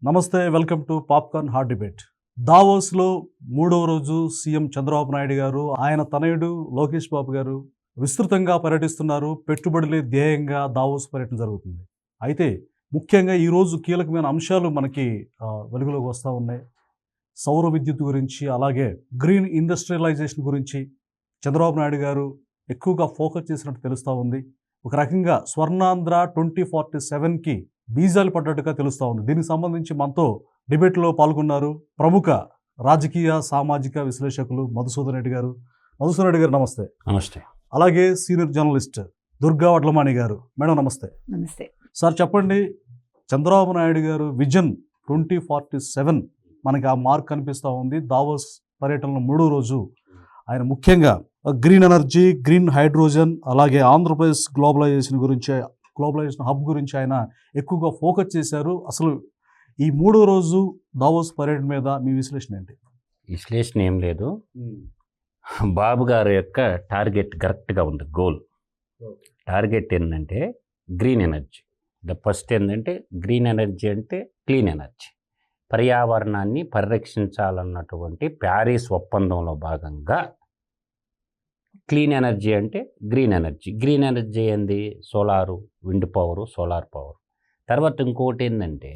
నమస్తే, welcome to popcorn hot debate. దావోస్లో మూడవ రోజు సీఎం చంద్రబాబు నాయుడు గారు, ఆయన తనయుడు లోకేష్ బాబు గారు విస్తృతంగా పర్యటిస్తున్నారు. పెట్టుబడులే ధ్యేయంగా దావోస్ పర్యటన జరుగుతుంది. అయితే ముఖ్యంగా ఈరోజు కీలకమైన అంశాలు మనకి వెలుగులోకి వస్తూ ఉన్నాయి. సౌర విద్యుత్ గురించి, అలాగే గ్రీన్ ఇండస్ట్రియలైజేషన్ గురించి చంద్రబాబు నాయుడు గారు ఎక్కువగా ఫోకస్ చేసినట్టు తెలుస్తూ ఉంది. ఒక రకంగా స్వర్ణాంధ్ర 2047కి బీజాలు పడ్డట్టుగా తెలుస్తూ ఉంది. దీనికి సంబంధించి మనతో డిబేట్లో పాల్గొన్నారు ప్రముఖ రాజకీయ సామాజిక విశ్లేషకులు మధుసూదన్ రెడ్డి గారు. మధుసూదన్ రెడ్డి గారు నమస్తే. నమస్తే. అలాగే సీనియర్ జర్నలిస్ట్ దుర్గా వడ్లమాణి గారు. మేడం నమస్తే. నమస్తే సార్, చెప్పండి, చంద్రబాబు నాయుడు గారు విజన్ 2047 మనకి ఆ మార్క్ కనిపిస్తూ ఉంది. దావోస్ పర్యటనలో మూడో రోజు ఆయన ముఖ్యంగా గ్రీన్ ఎనర్జీ, గ్రీన్ హైడ్రోజన్, అలాగే ఆంధ్రప్రదేశ్ గ్లోబలైజేషన్ హబ్ గురించి ఆయన ఎక్కువగా ఫోకస్ చేశారు. అసలు ఈ మూడో రోజు దావోస్ పర్యటన మీద మీ విశ్లేషణ ఏంటి? విశ్లేషణ ఏం లేదు. బాబు గారి యొక్క టార్గెట్ కరెక్ట్గా ఉంది. గోల్ టార్గెట్ ఏంటంటే గ్రీన్ ఎనర్జీ. ఫస్ట్ ఏంటంటే గ్రీన్ ఎనర్జీ అంటే క్లీన్ ఎనర్జీ, పర్యావరణాన్ని పరిరక్షించాలన్నటువంటి ప్యారిస్ ఒప్పందంలో భాగంగా క్లీన్ ఎనర్జీ అంటే గ్రీన్ ఎనర్జీ. గ్రీన్ ఎనర్జీ ఏంది? Solar, wind power, solar power. తర్వాత ఇంకోటి ఏంటంటే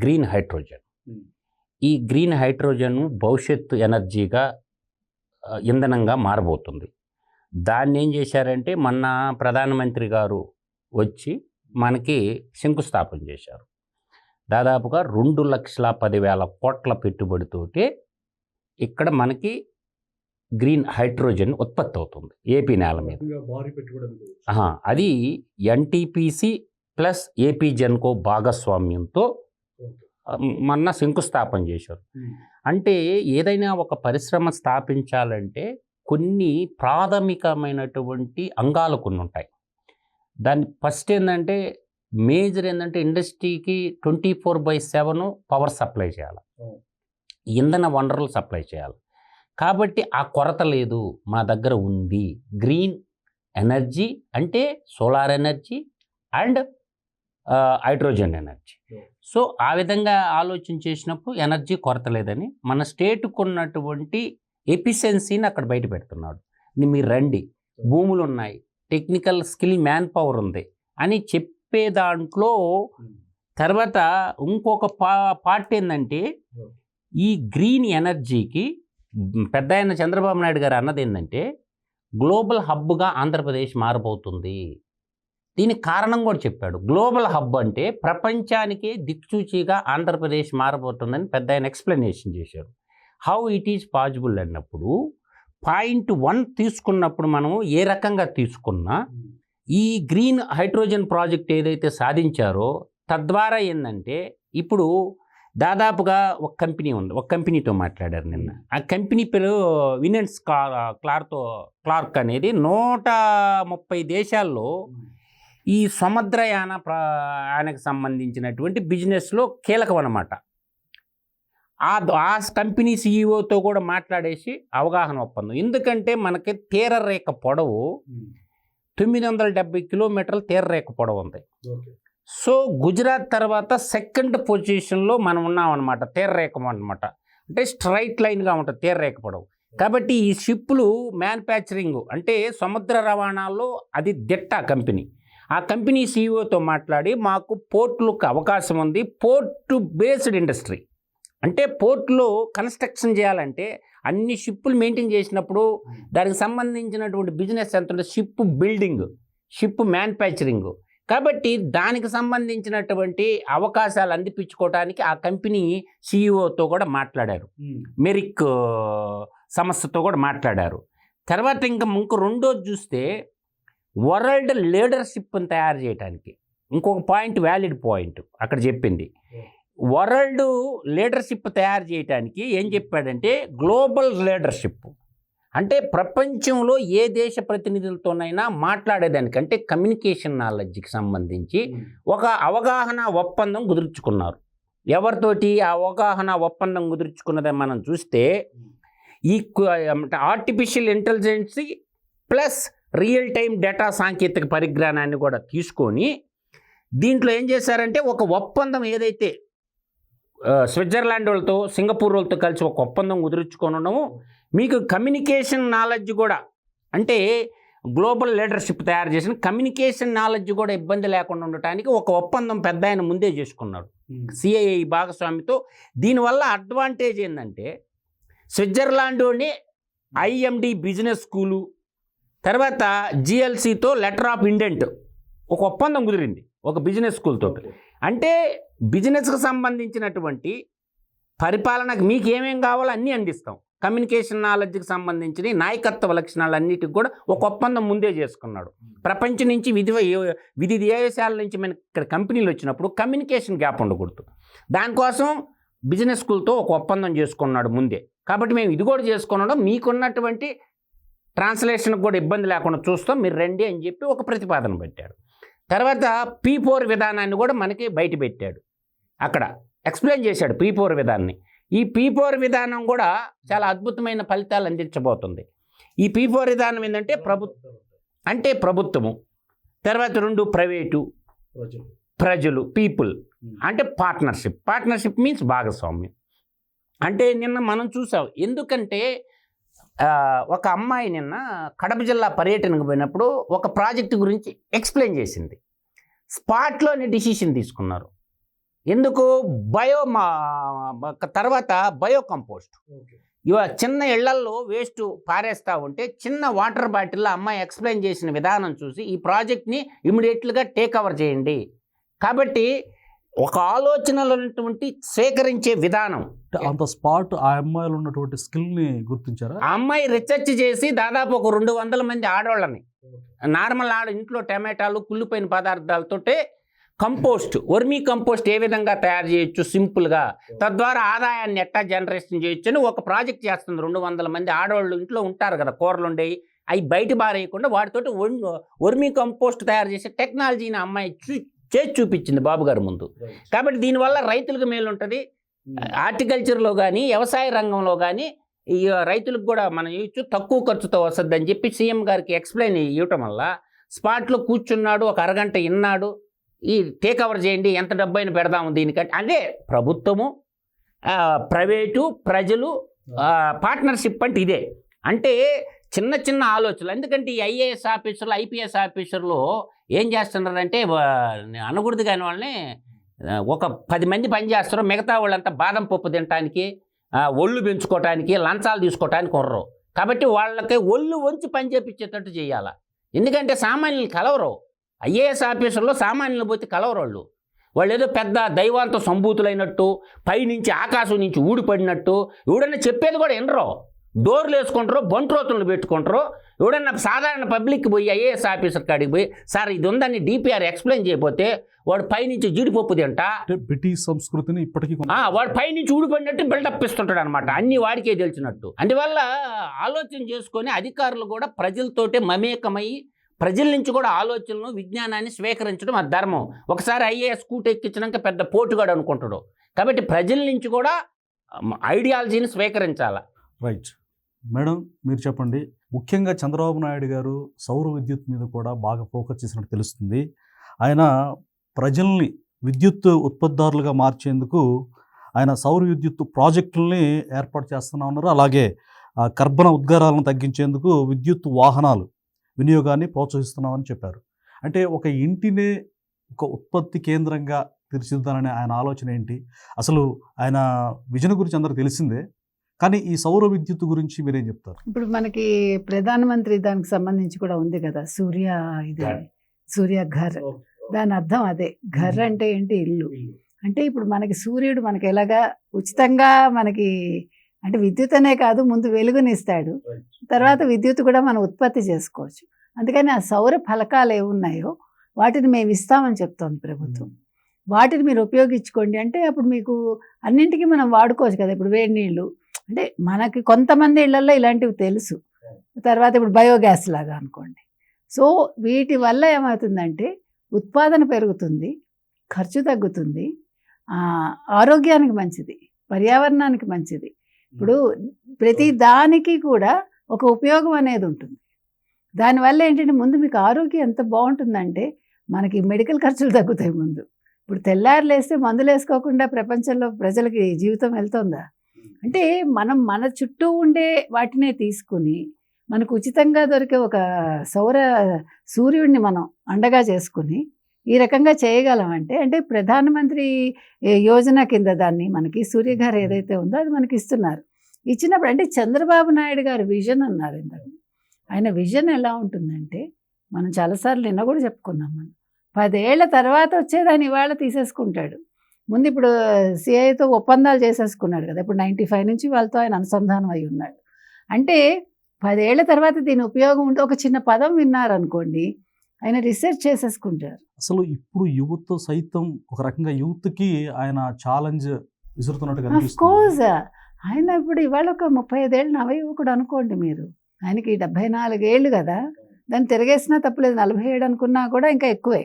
గ్రీన్ హైడ్రోజన్. ఈ గ్రీన్ హైడ్రోజన్ భవిష్యత్తు ఎనర్జీగా ఇంధనంగా మారబోతుంది. దాన్ని ఏం చేశారంటే మొన్న ప్రధానమంత్రి గారు వచ్చి మనకి శంకుస్థాపన చేశారు. దాదాపుగా 2,10,000 కోట్ల పెట్టుబడితోటి ఇక్కడ మనకి గ్రీన్ హైడ్రోజన్ ఉత్పత్తి అవుతుంది ఏపీ నేల మీద. అది ఎన్టీపీసీ ప్లస్ ఏపీ జెన్కో భాగస్వామ్యంతో మొన్న శంకుస్థాపన చేశారు. అంటే ఏదైనా ఒక పరిశ్రమ స్థాపించాలంటే కొన్ని ప్రాథమికమైనటువంటి అంగాలు కొన్ని ఉంటాయి. దాని ఫస్ట్ ఏంటంటే మేజర్ ఏంటంటే ఇండస్ట్రీకి 24/7 పవర్ సప్లై చేయాలి, ఇంధన వనరులు సప్లై చేయాలి. కాబట్టి ఆ కొరత లేదు, మా దగ్గర ఉంది. గ్రీన్ ఎనర్జీ అంటే solar energy and hydrogen energy. So ఆ విధంగా ఆలోచన చేసినప్పుడు ఎనర్జీ కొరత లేదని మన స్టేట్కు ఉన్నటువంటి ఎఫిషియన్సీని అక్కడ బయట పెడుతున్నాడు. మీరు రండి, భూములు ఉన్నాయి, టెక్నికల్ స్కిల్, మ్యాన్ పవర్ ఉంది అని చెప్పే దాంట్లో తర్వాత ఇంకొక పార్ట్ ఏంటంటే ఈ గ్రీన్ ఎనర్జీకి పెద్ద ఆయన చంద్రబాబు నాయుడు గారు అన్నది ఏంటంటే గ్లోబల్ హబ్గా ఆంధ్రప్రదేశ్ మారబోతుంది. దీనికి కారణం కూడా చెప్పాడు. గ్లోబల్ హబ్ అంటే ప్రపంచానికే దిక్సూచిగా ఆంధ్రప్రదేశ్ మారబోతుందని పెద్ద ఆయన ఎక్స్ప్లెనేషన్ చేశారు. హౌ ఇట్ ఈజ్ పాసిబుల్ అన్నప్పుడు పాయింట్ 1 తీసుకున్నప్పుడు మనం ఏ రకంగా తీసుకున్నా ఈ గ్రీన్ హైడ్రోజన్ ప్రాజెక్ట్ ఏదైతే సాధించారో తద్వారా ఏంటంటే ఇప్పుడు దాదాపుగా ఒక కంపెనీ ఉంది, ఒక కంపెనీతో మాట్లాడారు నిన్న. ఆ కంపెనీ పేరు వినెన్స్ క్లార్క్ అనేది 130 దేశాల్లో ఈ సముద్రయానకు సంబంధించినటువంటి బిజినెస్లో కీలకం అన్నమాట. ఆ కంపెనీ సీఈఓతో కూడా మాట్లాడేసి అవగాహన ఒప్పందం. ఎందుకంటే మనకి తీరరేఖ పొడవు 970 కిలోమీటర్ల తీరరేఖ పొడవు ఉంది. సో గుజరాత్ తర్వాత సెకండ్ పొజిషన్లో మనం ఉన్నామన్నమాట. తీరరేఖ అనమాట అంటే స్ట్రైట్ లైన్గా ఉంటుంది తీరరేఖ పొడవు. కాబట్టి ఈ షిప్పులు మ్యానుఫ్యాక్చరింగ్ అంటే సముద్ర రవాణాల్లో అది దిట్ట కంపెనీ. ఆ కంపెనీ సీఈఓతో మాట్లాడి మాకు పోర్టులకు అవకాశం ఉంది. పోర్టు బేస్డ్ ఇండస్ట్రీ అంటే పోర్టులో కన్స్ట్రక్షన్ చేయాలంటే అన్ని షిప్పులు మెయింటైన్ చేసినప్పుడు దానికి సంబంధించినటువంటి బిజినెస్ ఎంత ఉంటుంది? Ship building, ship manufacturing. కాబట్టి దానికి సంబంధించినటువంటి అవకాశాలు అందిపించుకోవడానికి ఆ కంపెనీ సీఈఓతో కూడా మాట్లాడారు, మెరిక్ సంస్థతో కూడా మాట్లాడారు. తర్వాత ఇంకో రెండోది చూస్తే వరల్డ్ లీడర్షిప్ని తయారు చేయడానికి ఇంకొక పాయింట్, వ్యాలిడ్ పాయింట్ అక్కడ చెప్పింది. వరల్డ్ లీడర్షిప్ తయారు చేయడానికి ఏం చెప్పాడంటే గ్లోబల్ లీడర్షిప్ అంటే ప్రపంచంలో ఏ దేశ ప్రతినిధులతోనైనా మాట్లాడేదానికంటే కమ్యూనికేషన్ నాలెడ్జ్కి సంబంధించి ఒక అవగాహన ఒప్పందం కుదుర్చుకున్నారు. ఎవరితోటి ఆ అవగాహన ఒప్పందం కుదుర్చుకున్నదని మనం చూస్తే ఈ artificial intelligence plus real time data సాంకేతిక పరిజ్ఞానాన్ని కూడా తీసుకొని దీంట్లో ఏం చేశారంటే ఒక ఒప్పందం ఏదైతే స్విట్జర్లాండ్ వాళ్ళతో సింగపూర్ వాళ్ళతో కలిసి ఒక ఒప్పందం కుదుర్చుకొని ఉన్నాము. మీకు కమ్యూనికేషన్ నాలెడ్జ్ కూడా అంటే గ్లోబల్ లీడర్షిప్ తయారు చేసిన కమ్యూనికేషన్ నాలెడ్జ్ కూడా ఇబ్బంది లేకుండా ఉండటానికి ఒక ఒప్పందం పెద్ద ఆయన ముందే చేసుకున్నాడు సిఐఐ భాగస్వామితో. దీనివల్ల అడ్వాంటేజ్ ఏంటంటే స్విట్జర్లాండ్లోని ఐఎండి బిజినెస్ స్కూలు తర్వాత జిఎల్సితో లెటర్ ఆఫ్ ఇండెంట్ ఒక ఒప్పందం కుదిరింది ఒక బిజినెస్ స్కూల్తో. అంటే బిజినెస్కి సంబంధించినటువంటి పరిపాలనకు మీకు ఏమేం కావాలో అన్నీ అందిస్తాం. కమ్యూనికేషన్ నాలెడ్జ్కి సంబంధించిన నాయకత్వ లక్షణాలు అన్నిటికి కూడా ఒక ఒప్పందం ముందే చేసుకున్నాడు. ప్రపంచం నుంచి విధి దేశాల నుంచి మనకి ఇక్కడ కంపెనీలు వచ్చినప్పుడు కమ్యూనికేషన్ గ్యాప్ ఉండకూడదు. దానికోసం బిజినెస్ స్కూల్తో ఒక ఒప్పందం చేసుకున్నాడు ముందే. కాబట్టి మేము ఇది కూడా చేసుకున్నాం, మీకున్నటువంటి ట్రాన్స్లేషన్కి కూడా ఇబ్బంది లేకుండా చూస్తాం, మీరు రండి అని చెప్పి ఒక ప్రతిపాదన పెట్టాడు. తర్వాత P4 విధానాన్ని కూడా మనకి బయట పెట్టాడు, అక్కడ ఎక్స్ప్లెయిన్ చేశాడు P4 విధానాన్ని. ఈ P4 విధానం కూడా చాలా అద్భుతమైన ఫలితాలు అందించబోతుంది. ఈ P4 విధానం ఏంటంటే ప్రభుత్వము, తర్వాత 2 ప్రైవేటు, ప్రజలు, పీపుల్ అంటే పార్ట్నర్షిప్ మీన్స్ భాగస్వామ్యం. అంటే నిన్న మనం చూసాం, ఎందుకంటే ఒక అమ్మాయి నిన్న కడప జిల్లా పర్యటనకు పోయినప్పుడు ఒక ప్రాజెక్టు గురించి ఎక్స్ప్లెయిన్ చేసింది. స్పాట్లోనే డిసిషన్ తీసుకున్నారు. ఎందుకు? తర్వాత బయో కంపోస్ట్. చిన్న ఇళ్లల్లో వేస్ట్ పారేస్తూ ఉంటే చిన్న వాటర్ బాటిల్లో అమ్మాయి ఎక్స్ప్లెయిన్ చేసిన విధానం చూసి ఈ ప్రాజెక్ట్ని ఇమీడియట్గా టేక్ ఓవర్ చేయండి. కాబట్టి ఒక ఆలోచనలో ఉన్నటువంటి సేకరించే విధానం, అంత స్పాట్ ఆ అమ్మాయిలో ఉన్నటువంటి స్కిల్ని గుర్తించారా? ఆ అమ్మాయి రీసెర్చ్ చేసి దాదాపు ఒక 200 మంది ఆడవాళ్ళని నార్మల్ ఇంట్లో టమాటాలు కుళ్ళిపోయిన పదార్థాలతోటే వర్మీ కంపోస్ట్ ఏ విధంగా తయారు చేయొచ్చు సింపుల్గా, తద్వారా ఆదాయాన్ని ఎట్టా జనరేషన్ చేయొచ్చు అని ఒక ప్రాజెక్ట్ చేస్తుంది. 200 మంది ఆడవాళ్ళు ఇంట్లో ఉంటారు కదా, కూరలు ఉండేవి, అవి బయట బారేయకుండా వాటితోటి వర్మీ కంపోస్ట్ తయారు చేసే టెక్నాలజీని అమ్మాయి చేసి చూపించింది బాబు గారి ముందు. కాబట్టి దీనివల్ల రైతులకు మేలు ఉంటుంది. హార్టికల్చర్లో కానీ వ్యవసాయ రంగంలో కానీ ఈ రైతులకు కూడా మనం ఇచ్చు తక్కువ ఖర్చుతో వస్తుంది అని చెప్పి సీఎం గారికి ఎక్స్ప్లెయిన్ ఇవ్వటం వల్ల స్పాట్లో కూర్చున్నాడు, ఒక అరగంట విన్నాడు, ఈ టేక్ ఓవర్ చేయండి, ఎంత డబ్బు అయినా పెడదాము దీనికంటే. అదే ప్రభుత్వము, ప్రైవేటు, ప్రజలు, పార్ట్నర్షిప్ అంటే ఇదే. అంటే చిన్న చిన్న ఆలోచనలు. ఎందుకంటే ఈ ఐఏఎస్ ఆఫీసర్లు, ఐపీఎస్ ఆఫీసర్లు ఏం చేస్తున్నారంటే అనకూడదు కానీ వాళ్ళని ఒక 10 మంది పని చేస్తారు, మిగతా వాళ్ళంతా బాదం పప్పు తినడానికి, ఒళ్ళు పెంచుకోవటానికి, లంచాలు తీసుకోవటానికి ఉర్రు. కాబట్టి వాళ్ళకి ఒళ్ళు వంచి పని చేపించేటట్టు చేయాలి. ఎందుకంటే సామాన్యులు కలవరు, ఐఏఎస్ ఆఫీసర్లో సామాన్యులు పోతే కలవరు. వాళ్ళు ఏదో పెద్ద దైవాంతో సంభూతులైనట్టు, పైనుంచి ఆకాశం నుంచి ఊడిపడినట్టు, ఎవడన్నా చెప్పేది కూడా వినరు, డోర్లు వేసుకుంటారు, బంట్రోతులు పెట్టుకుంటారు. ఎవడన్నా సాధారణ పబ్లిక్ పోయి ఐఏఎస్ ఆఫీసర్ కాడికి పోయి సార్ ఇది ఉందని డిపిఆర్ ఎక్స్ప్లెయిన్ చేయకపోతే వాడు పైనుంచి జీడిపప్పు తింటా, బ్రిటిష్ సంస్కృతిని ఇప్పటికీ వాడు పైనుంచి ఊడిపడినట్టు బిల్డప్ ఇస్తుంటాడు అనమాట, అన్ని వాడికే తెలిసినట్టు. అందువల్ల ఆలోచన చేసుకొని అధికారులు కూడా ప్రజలతోటే మమేకమై ప్రజల నుంచి కూడా ఆలోచనలు, విజ్ఞానాన్ని స్వీకరించడం ఆ ధర్మం. ఒకసారి ఐఏఎస్ స్కూట్ ఎక్కించినాక పెద్ద పోటుగాడు అనుకుంటాడు. కాబట్టి ప్రజల నుంచి కూడా ఐడియాలజీని స్వీకరించాలి. రైట్ మేడం, మీరు చెప్పండి. ముఖ్యంగా చంద్రబాబు నాయుడు గారు సౌర విద్యుత్ మీద కూడా బాగా ఫోకస్ చేసినట్టు తెలుస్తుంది. ఆయన ప్రజల్ని విద్యుత్ ఉత్పత్తిదారులుగా మార్చేందుకు ఆయన సౌర విద్యుత్ ప్రాజెక్టుల్ని ఏర్పాటు చేస్తూనే ఉన్నారు. అలాగే కర్బన ఉద్గారాలను తగ్గించేందుకు విద్యుత్ వాహనాలు వినియోగాన్ని ప్రోత్సహిస్తున్నామని చెప్పారు. అంటే ఒక ఇంటినే ఒక ఉత్పత్తి కేంద్రంగా తీర్చిదిద్దాలనే ఆయన ఆలోచన ఏంటి? అసలు ఆయన విజన్ గురించి అందరికి తెలిసిందే, కానీ ఈ సౌర విద్యుత్ గురించి మీరేం చెప్తారు? ఇప్పుడు మనకి ప్రధానమంత్రి దానికి సంబంధించి కూడా ఉంది కదా, సూర్య ఘర్. దాని అర్థం అదే. ఘర్ అంటే ఏంటి? ఇల్లు. అంటే ఇప్పుడు మనకి సూర్యుడు మనకి ఎలాగా ఉచితంగా మనకి అంటే విద్యుత్ అనే కాదు, ముందు వెలుగునిస్తాడు, తర్వాత విద్యుత్ కూడా మనం ఉత్పత్తి చేసుకోవచ్చు. అందుకని ఆ సౌర ఫలకాలు ఏమున్నాయో వాటిని మేము ఇస్తామని చెప్తోంది ప్రభుత్వం. వాటిని మీరు ఉపయోగించుకోండి అంటే అప్పుడు మీకు అన్నింటికీ మనం వాడుకోవచ్చు కదా. ఇప్పుడు వేడి నీళ్ళు అంటే మనకి కొంతమంది ఇళ్లలో ఇలాంటివి తెలుసు. తర్వాత ఇప్పుడు బయోగ్యాస్ లాగా అనుకోండి. సో వీటి వల్ల ఏమవుతుందంటే ఉత్పాదన పెరుగుతుంది, ఖర్చు తగ్గుతుంది, ఆరోగ్యానికి మంచిది, పర్యావరణానికి మంచిది. ఇప్పుడు ప్రతి దానికి కూడా ఒక ఉపయోగం అనేది ఉంటుంది. దానివల్ల ఏంటంటే ముందు మీకు ఆరోగ్యం ఎంత బాగుంటుందంటే మనకి మెడికల్ ఖర్చులు తగ్గుతాయి ముందు. ఇప్పుడు తెల్లారు లేస్తే మందులు వేసుకోకుండా ప్రపంచంలో ప్రజలకి జీవితం వెళ్తుందా? అంటే మనం మన చుట్టూ ఉండే వాటినే తీసుకుని మనకు ఉచితంగా దొరికే ఒక సూర్యుడిని మనం అండగా చేసుకుని ఈ రకంగా చేయగలమంటే, అంటే ప్రధానమంత్రి యోజన కింద దాన్ని మనకి సూర్యఘర్ ఏదైతే ఉందో అది మనకి ఇస్తున్నారు. ఇచ్చినప్పుడు అంటే చంద్రబాబు నాయుడు గారు విజన్ అన్నారు ఇందాక. ఆయన విజన్ ఎలా ఉంటుందంటే, మనం చాలాసార్లు నిన్న కూడా చెప్పుకున్నాం, మనం 10 ఏళ్ల తర్వాత వచ్చేదాన్ని ఇవాళ తీసేసుకుంటాడు. ముందు ఇప్పుడు సిఐతో ఒప్పందాలు చేసేసుకున్నాడు కదా, ఇప్పుడు 95 నుంచి వాళ్ళతో ఆయన అనుసంధానం అయి ఉన్నాడు. అంటే 10 ఏళ్ల తర్వాత దీని ఉపయోగం ఉంటే, ఒక చిన్న పదం విన్నారనుకోండి, ఆయన రీసెర్చ్ చేసేసుకుంటారు. అసలు ఇప్పుడు యువత సైతం ఒక రకంగా యూత్కి ఆయన ఛాలెంజ్ విసురుతున్నట్టుగా ఆఫ్ కోర్స్ ఆయన ఇప్పుడు ఇవాళ ఒక 35 ఏళ్ళు నవయువకుడు అనుకోండి మీరు. ఆయనకి 74 ఏళ్ళు కదా, దాన్ని తిరగేసినా తప్పలేదు. 47 అనుకున్నా కూడా ఇంకా ఎక్కువే,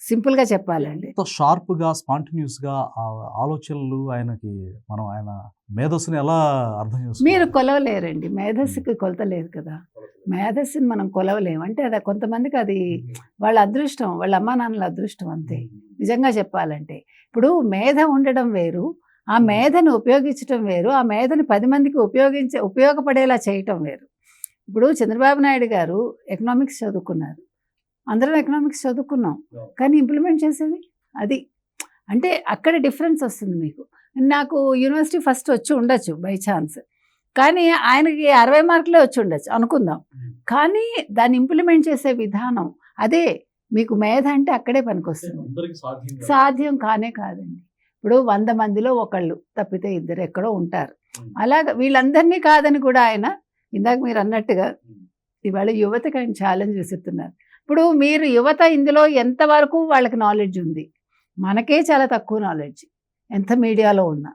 సింపుల్గా చెప్పాలండి. ఎంత షార్ప్గా స్పాంటిన్యూస్గా ఆలోచనలు ఆయనకి, మనం ఆయన మేధస్సుని ఎలా అర్థం మీరు చేసుకోవాలి? కొలవలేరండి, మేధస్సుకి కొలత లేదు కదా. మేధస్సుని మనం కొలవలేము. అంటే అది కొంతమందికి అది వాళ్ళ అదృష్టం, వాళ్ళ అమ్మా నాన్నల అదృష్టం అంతే. నిజంగా చెప్పాలంటే ఇప్పుడు మేధ ఉండడం వేరు, ఆ మేధని ఉపయోగించడం వేరు, ఆ మేధని 10 మందికి ఉపయోగపడేలా చేయటం వేరు. ఇప్పుడు చంద్రబాబు నాయుడు గారు ఎకనామిక్స్ చదువుకున్నారు, అందరం ఎకనామిక్స్ చదువుకున్నాం, కానీ ఇంప్లిమెంట్ చేసేది అది. అంటే అక్కడ డిఫరెన్స్ వస్తుంది మీకు. నాకు యూనివర్సిటీ ఫస్ట్ వచ్చి ఉండొచ్చు బై ఛాన్స్, కానీ ఆయనకి 60 మార్కులే వచ్చి ఉండొచ్చు అనుకుందాం. కానీ దాన్ని ఇంప్లిమెంట్ చేసే విధానం అదే. మీకు మేధ అంటే అక్కడే పనికొస్తుంది. సాధ్యం కానే కాదండి. ఇప్పుడు 100 మందిలో ఒకళ్ళు తప్పితే ఇద్దరు ఎక్కడో ఉంటారు. అలాగ వీళ్ళందరినీ కాదని కూడా ఆయన ఇందాక మీరు అన్నట్టుగా ఇవాళ యువతకి ఆయన ఛాలెంజ్ విసురుతున్నారు. ఇప్పుడు మీరు యువత ఇందులో ఎంతవరకు వాళ్ళకి నాలెడ్జ్ ఉంది? మనకే చాలా తక్కువ నాలెడ్జ్, ఎంత మీడియాలో ఉన్నా.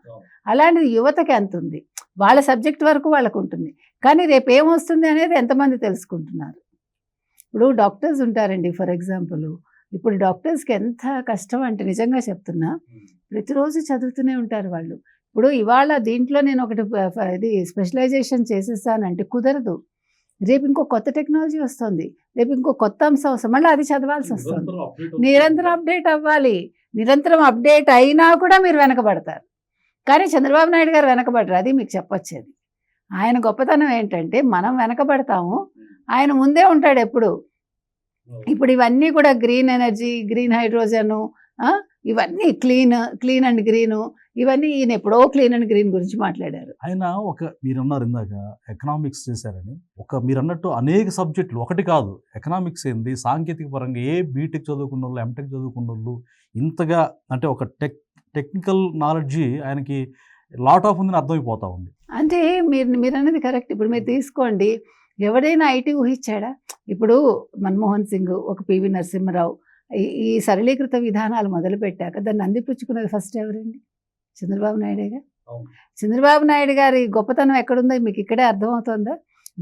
అలాంటిది యువతకి ఎంత ఉంది? వాళ్ళ సబ్జెక్ట్ వరకు వాళ్ళకు ఉంటుంది, కానీ రేపు ఏమొస్తుంది అనేది ఎంతమంది తెలుసుకుంటున్నారు? ఇప్పుడు డాక్టర్స్ ఉంటారండి, ఫర్ ఎగ్జాంపుల్. ఇప్పుడు డాక్టర్స్కి ఎంత కష్టం అంటే నిజంగా చెప్తున్నా, ప్రతిరోజు చదువుతూనే ఉంటారు వాళ్ళు. ఇప్పుడు ఇవాళ దీంట్లో నేను ఒకటి ఇది స్పెషలైజేషన్ చేసేసానంటే కుదరదు. రేపు ఇంకో కొత్త టెక్నాలజీ వస్తుంది, రేపు ఇంకో కొత్త అంశం వస్తుంది, మళ్ళీ అది చదవాల్సి వస్తుంది. నిరంతరం అప్డేట్ అవ్వాలి. నిరంతరం అప్డేట్ అయినా కూడా మీరు వెనకబడతారు. కానీ చంద్రబాబు నాయుడు గారు వెనకబడరు, అది మీకు చెప్పొచ్చేది. ఆయన గొప్పతనం ఏంటంటే మనం వెనకబడతాము, ఆయన ముందే ఉంటాడు ఎప్పుడు. ఇప్పుడు ఇవన్నీ కూడా గ్రీన్ ఎనర్జీ, గ్రీన్ హైడ్రోజను, ఇవన్నీ క్లీన్ అండ్ గ్రీను, ఇవన్నీ ఈయన ఎప్పుడో క్లీన్ అండ్ గ్రీన్ గురించి మాట్లాడారు. ఆయన మీరన్నారు ఇందాక ఎకనామిక్స్ చేశారని, మీరు అన్నట్టు అనేక సబ్జెక్టులు, ఒకటి కాదు. ఎకనామిక్స్ ఏంది, సాంకేతిక పరంగా బీటెక్ చదువుకున్న వాళ్ళు, ఎంటెక్ చదువుకున్న వాళ్ళు, ఇంతగా అంటే ఒక టెక్నికల్ నాలెడ్జి ఆయనకి లాట్ ఆఫ్ ఉందని అర్థమైపోతా ఉంది. అంటే మీరు అన్నది కరెక్ట్. ఇప్పుడు మీరు తీసుకోండి, ఎవరైనా ఐటీ ఊహించాడా? ఇప్పుడు మన్మోహన్ సింగ్, ఒక పివి నరసింహరావు ఈ సరళీకృత విధానాలు మొదలుపెట్టాక దాన్ని అందిపుచ్చుకున్నది ఫస్ట్ ఎవరండి? చంద్రబాబు నాయుడేగా. చంద్రబాబు నాయుడు గారి గొప్పతనం ఎక్కడుందో మీకు ఇక్కడే అర్థమవుతుందా?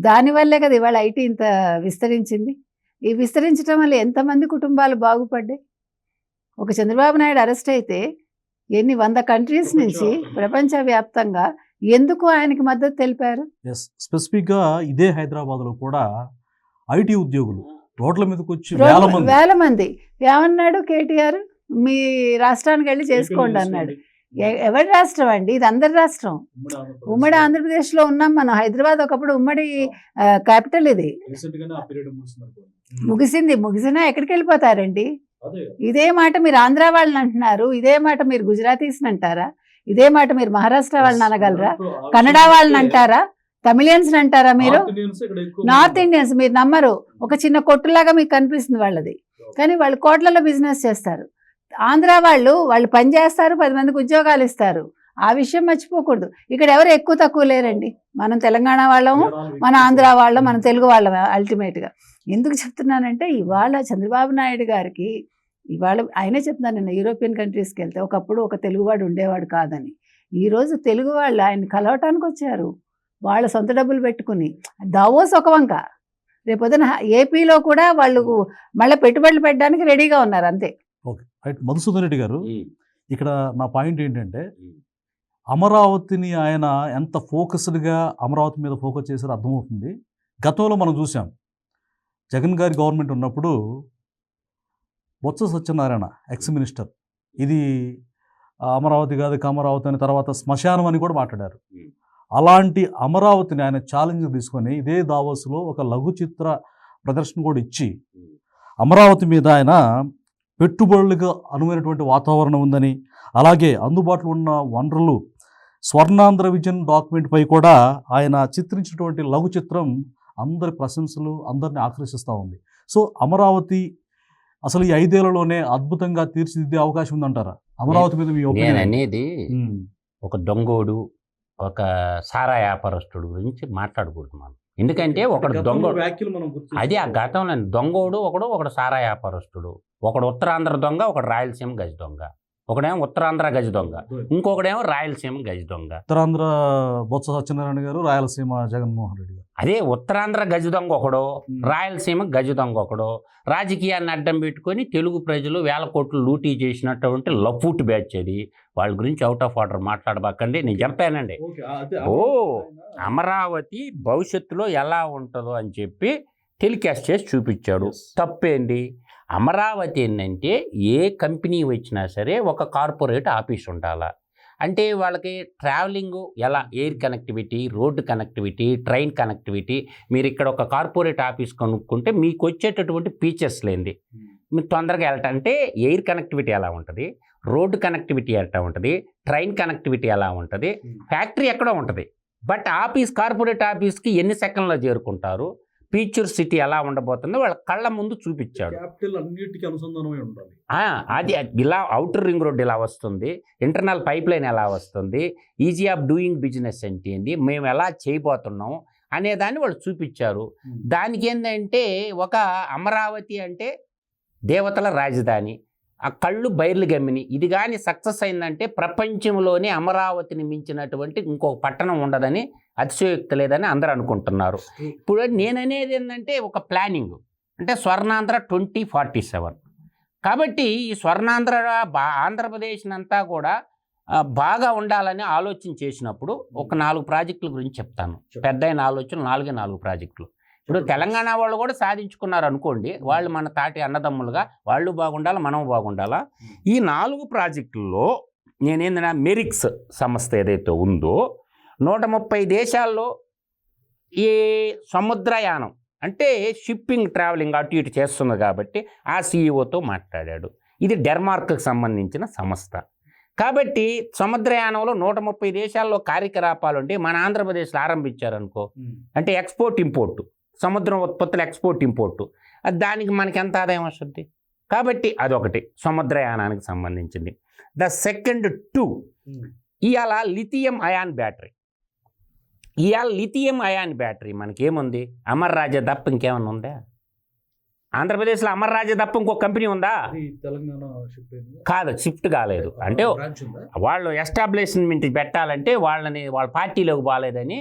దానివల్లే కదా ఇవాళ ఐటీ ఇంత విస్తరించింది. ఈ విస్తరించడం వల్ల ఎంతమంది కుటుంబాలు బాగుపడ్డాయి. ఒక చంద్రబాబు నాయుడు అరెస్ట్ అయితే ఎన్ని 100 కంట్రీస్ నుంచి ప్రపంచవ్యాప్తంగా ఎందుకు ఆయనకి మద్దతు తెలిపారు? స్పెసిఫిక్గా ఇదే హైదరాబాద్లో కూడా ఐటీ ఉద్యోగులు రోడ్ల మీదకి వచ్చి వేల మంది ఏమన్నాడు కేటీఆర్? మీ రాష్ట్రానికి వెళ్ళి చేసుకోండి అన్నాడు. ఎవరి రాష్ట్రం అండి? ఇది అందరి రాష్ట్రం. ఉమ్మడి ఆంధ్రప్రదేశ్లో ఉన్నాం మనం. హైదరాబాద్ ఒకప్పుడు ఉమ్మడి క్యాపిటల్. ఇది ముగిసినా ఎక్కడికి వెళ్ళిపోతారండి? ఇదే మాట మీరు ఆంధ్ర వాళ్ళని అంటున్నారు, ఇదే మాట మీరు గుజరాతీస్ని అంటారా? ఇదే మాట మీరు మహారాష్ట్ర వాళ్ళని అనగలరా? కన్నడ వాళ్ళని అంటారా? తమిళియన్స్ అంటారా? మీరు నార్త్ ఇండియన్స్ మీరు నమ్మరు. ఒక చిన్న కొట్టులాగా మీకు కనిపిస్తుంది వాళ్ళది, కానీ వాళ్ళు కోట్లలో బిజినెస్ చేస్తారు. ఆంధ్ర వాళ్ళు పని చేస్తారు, 10 మందికి ఉద్యోగాలు ఇస్తారు. ఆ విషయం మర్చిపోకూడదు. ఇక్కడ ఎవరు ఎక్కువ తక్కువ లేరండి. మనం తెలంగాణ వాళ్ళము, మన ఆంధ్ర వాళ్ళం, మన తెలుగు వాళ్ళం అల్టిమేట్గా. ఎందుకు చెప్తున్నానంటే ఇవాళ చంద్రబాబు నాయుడు గారికి, ఇవాళ ఆయనే చెప్తున్నాను, నేను యూరోపియన్ కంట్రీస్కి వెళ్తే ఒకప్పుడు ఒక తెలుగువాడు ఉండేవాడు కాదని. ఈరోజు తెలుగు వాళ్ళు ఆయన కలవటానికి వచ్చారు, వాళ్ళ సొంత డబ్బులు పెట్టుకుని. దావోస్ ఒక వంక, రేపొద్దున ఏపీలో కూడా వాళ్ళు మళ్ళీ పెట్టుబడులు పెట్టడానికి రెడీగా ఉన్నారు. అంతే. Okay, right. మధుసూదన్ రెడ్డి గారు, ఇక్కడ నా పాయింట్ ఏంటంటే అమరావతిని ఆయన ఎంత ఫోకస్డ్గా అమరావతి మీద ఫోకస్ చేశారో అర్థమవుతుంది. గతంలో మనం చూసాం, జగన్ గారి గవర్నమెంట్ ఉన్నప్పుడు బొత్స సత్యనారాయణ ఎక్స్ మినిస్టర్ ఇది అమరావతి కాదు అమరావతి అని, తర్వాత శ్మశానం అని కూడా మాట్లాడారు. అలాంటి అమరావతిని ఆయన ఛాలెంజ్ తీసుకొని ఇదే దావోస్లో ఒక లఘు చిత్ర ప్రదర్శన కూడా ఇచ్చి అమరావతి మీద ఆయన పెట్టుబడులకు అనువైనటువంటి వాతావరణం ఉందని, అలాగే అందుబాటులో ఉన్న వనరులు, స్వర్ణాంధ్ర విజన్ డాక్యుమెంట్ పై కూడా ఆయన చిత్రించినటువంటి లఘు చిత్రం అందరి ప్రశంసలు, అందరిని ఆకర్షిస్తూ ఉంది. సో అమరావతి అసలు ఈ 5 ఏళ్లలోనే అద్భుతంగా తీర్చిదిద్దే అవకాశం ఉందంటారా? అమరావతి మీద మీ నేను ఒపీనియన్? అనేది ఒక దొంగోడు, ఒక సారా వ్యాపారస్తుడు గురించి మాట్లాడకూడదు మనం. ఎందుకంటే ఒకడు దొంగ, అది ఆ గతంలో దొంగోడు ఒకడు సారా వ్యాపారస్తుడు, ఒకడు ఉత్తరాంధ్ర దొంగ, ఒకడు రాయలసీమ గజ దొంగ, ఒకడేమో ఉత్తరాంధ్ర గజ దొంగ, ఇంకొకడేమో రాయలసీమ గజ దొంగ. ఉత్తరాంధ్ర బొత్స సత్యనారాయణ గారు, రాయలసీమ జగన్మోహన్ రెడ్డి గారు. అదే ఉత్తరాంధ్ర గజ దొంగ ఒకడు, రాయలసీమ గజ దొంగ ఒకడు. రాజకీయాన్ని అడ్డం పెట్టుకొని తెలుగు ప్రజలు 1000 కోట్లు లూటీ చేసినటువంటి లఫూట్ బ్యాచ్ అది. వాళ్ళ గురించి అవుట్ ఆఫ్ ఆర్డర్ మాట్లాడబాకండి, నేను చెప్పానండి. అమరావతి భవిష్యత్తులో ఎలా ఉంటుందో అని చెప్పి టెలికాస్ట్ చేసి చూపించాడు. తప్పేంది? అమరావతి ఏంటంటే ఏ కంపెనీ వచ్చినా సరే ఒక కార్పొరేట్ ఆఫీస్ ఉండాలా. అంటే వాళ్ళకి ట్రావెలింగ్ ఎలా, air connectivity, road connectivity, train connectivity. మీరు ఇక్కడ ఒక కార్పొరేట్ ఆఫీస్ కనుక్కుంటే మీకు వచ్చేటటువంటి ఫీచర్స్ లేనిది మీకు తొందరగా వెళ్ళటంటే ఎయిర్ కనెక్టివిటీ ఎలా ఉంటుంది, రోడ్డు కనెక్టివిటీ ఎలా ఉంటుంది, ట్రైన్ కనెక్టివిటీ ఎలా ఉంటుంది, ఫ్యాక్టరీ ఎక్కడో ఉంటుంది. బట్ ఆఫీస్, కార్పొరేట్ ఆఫీస్కి ఎన్ని సెకండ్లో చేరుకుంటారు, ఫ్యూచర్ సిటీ ఎలా ఉండబోతుందో వాళ్ళ కళ్ళ ముందు చూపించాడు. అది ఇలా అవుటర్ రింగ్ రోడ్ ఎలా వస్తుంది, ఇంటర్నల్ పైప్ లైన్ ఎలా వస్తుంది, ఈజీ ఆఫ్ డూయింగ్ బిజినెస్ అంటే ఏంటి, మేము ఎలా చేయబోతున్నాం అనేదాన్ని వాళ్ళు చూపించారు. దానికి ఏంటంటే ఒక అమరావతి అంటే దేవతల రాజధాని, ఆ కళ్ళు బయర్లు గమ్మిని. ఇది కానీ సక్సెస్ అయిందంటే ప్రపంచంలోనే అమరావతిని మించినటువంటి ఇంకొక పట్టణం ఉండదని, అతిశయోక్తి లేదని అందరూ అనుకుంటున్నారు. ఇప్పుడు నేననేది ఏంటంటే ఒక ప్లానింగ్ అంటే స్వర్ణాంధ్ర 2047. కాబట్టి ఈ స్వర్ణాంధ్ర ఆంధ్రప్రదేశ్ అంతా కూడా బాగా ఉండాలని ఆలోచన చేసినప్పుడు ఒక 4 ప్రాజెక్టుల గురించి చెప్తాను. పెద్ద అయిన ఆలోచన 4 ప్రాజెక్టులు. ఇప్పుడు తెలంగాణ వాళ్ళు కూడా సాధించుకున్నారు అనుకోండి, వాళ్ళు మన తాటి అన్నదమ్ములుగా, వాళ్ళు బాగుండాలా, మనం బాగుండాలా. ఈ 4 ప్రాజెక్టుల్లో నేనేందన్నా మెరిక్స్ సంస్థ ఏదైతే ఉందో 130 దేశాల్లో ఈ సముద్రయానం అంటే షిప్పింగ్, ట్రావెలింగ్ అటు ఇటు చేస్తుంది కాబట్టి ఆ సీఈఓతో మాట్లాడాడు. ఇది డెన్మార్క్కి సంబంధించిన సంస్థ. కాబట్టి సముద్రయానంలో 130 దేశాల్లో కార్యకలాపాలు ఉంటే మన ఆంధ్రప్రదేశ్లో ఆరంభించారనుకో, అంటే ఎక్స్పోర్ట్ ఇంపోర్టు, సముద్రం ఉత్పత్తుల ఎక్స్పోర్ట్ ఇంపోర్టు, దానికి మనకి ఎంత ఆదాయం వస్తుంది. కాబట్టి అదొకటి సముద్రయానానికి సంబంధించింది. ద సెకండ్ 2 ఇవాళ లిథియం అయాన్ బ్యాటరీ. ఇవాళ లిథియం అయాన్ బ్యాటరీ మనకేముంది, అమర్ రాజా తప్ప ఇంకేమన్నా ఉందా? ఆంధ్రప్రదేశ్లో అమర్ రాజా తప్ప ఇంకో కంపెనీ ఉందా? కాదు, షిఫ్ట్ కాలేదు. అంటే వాళ్ళు ఎస్టాబ్లిష్మెంట్ పెట్టాలంటే వాళ్ళ పార్టీలోకి బాగాలేదని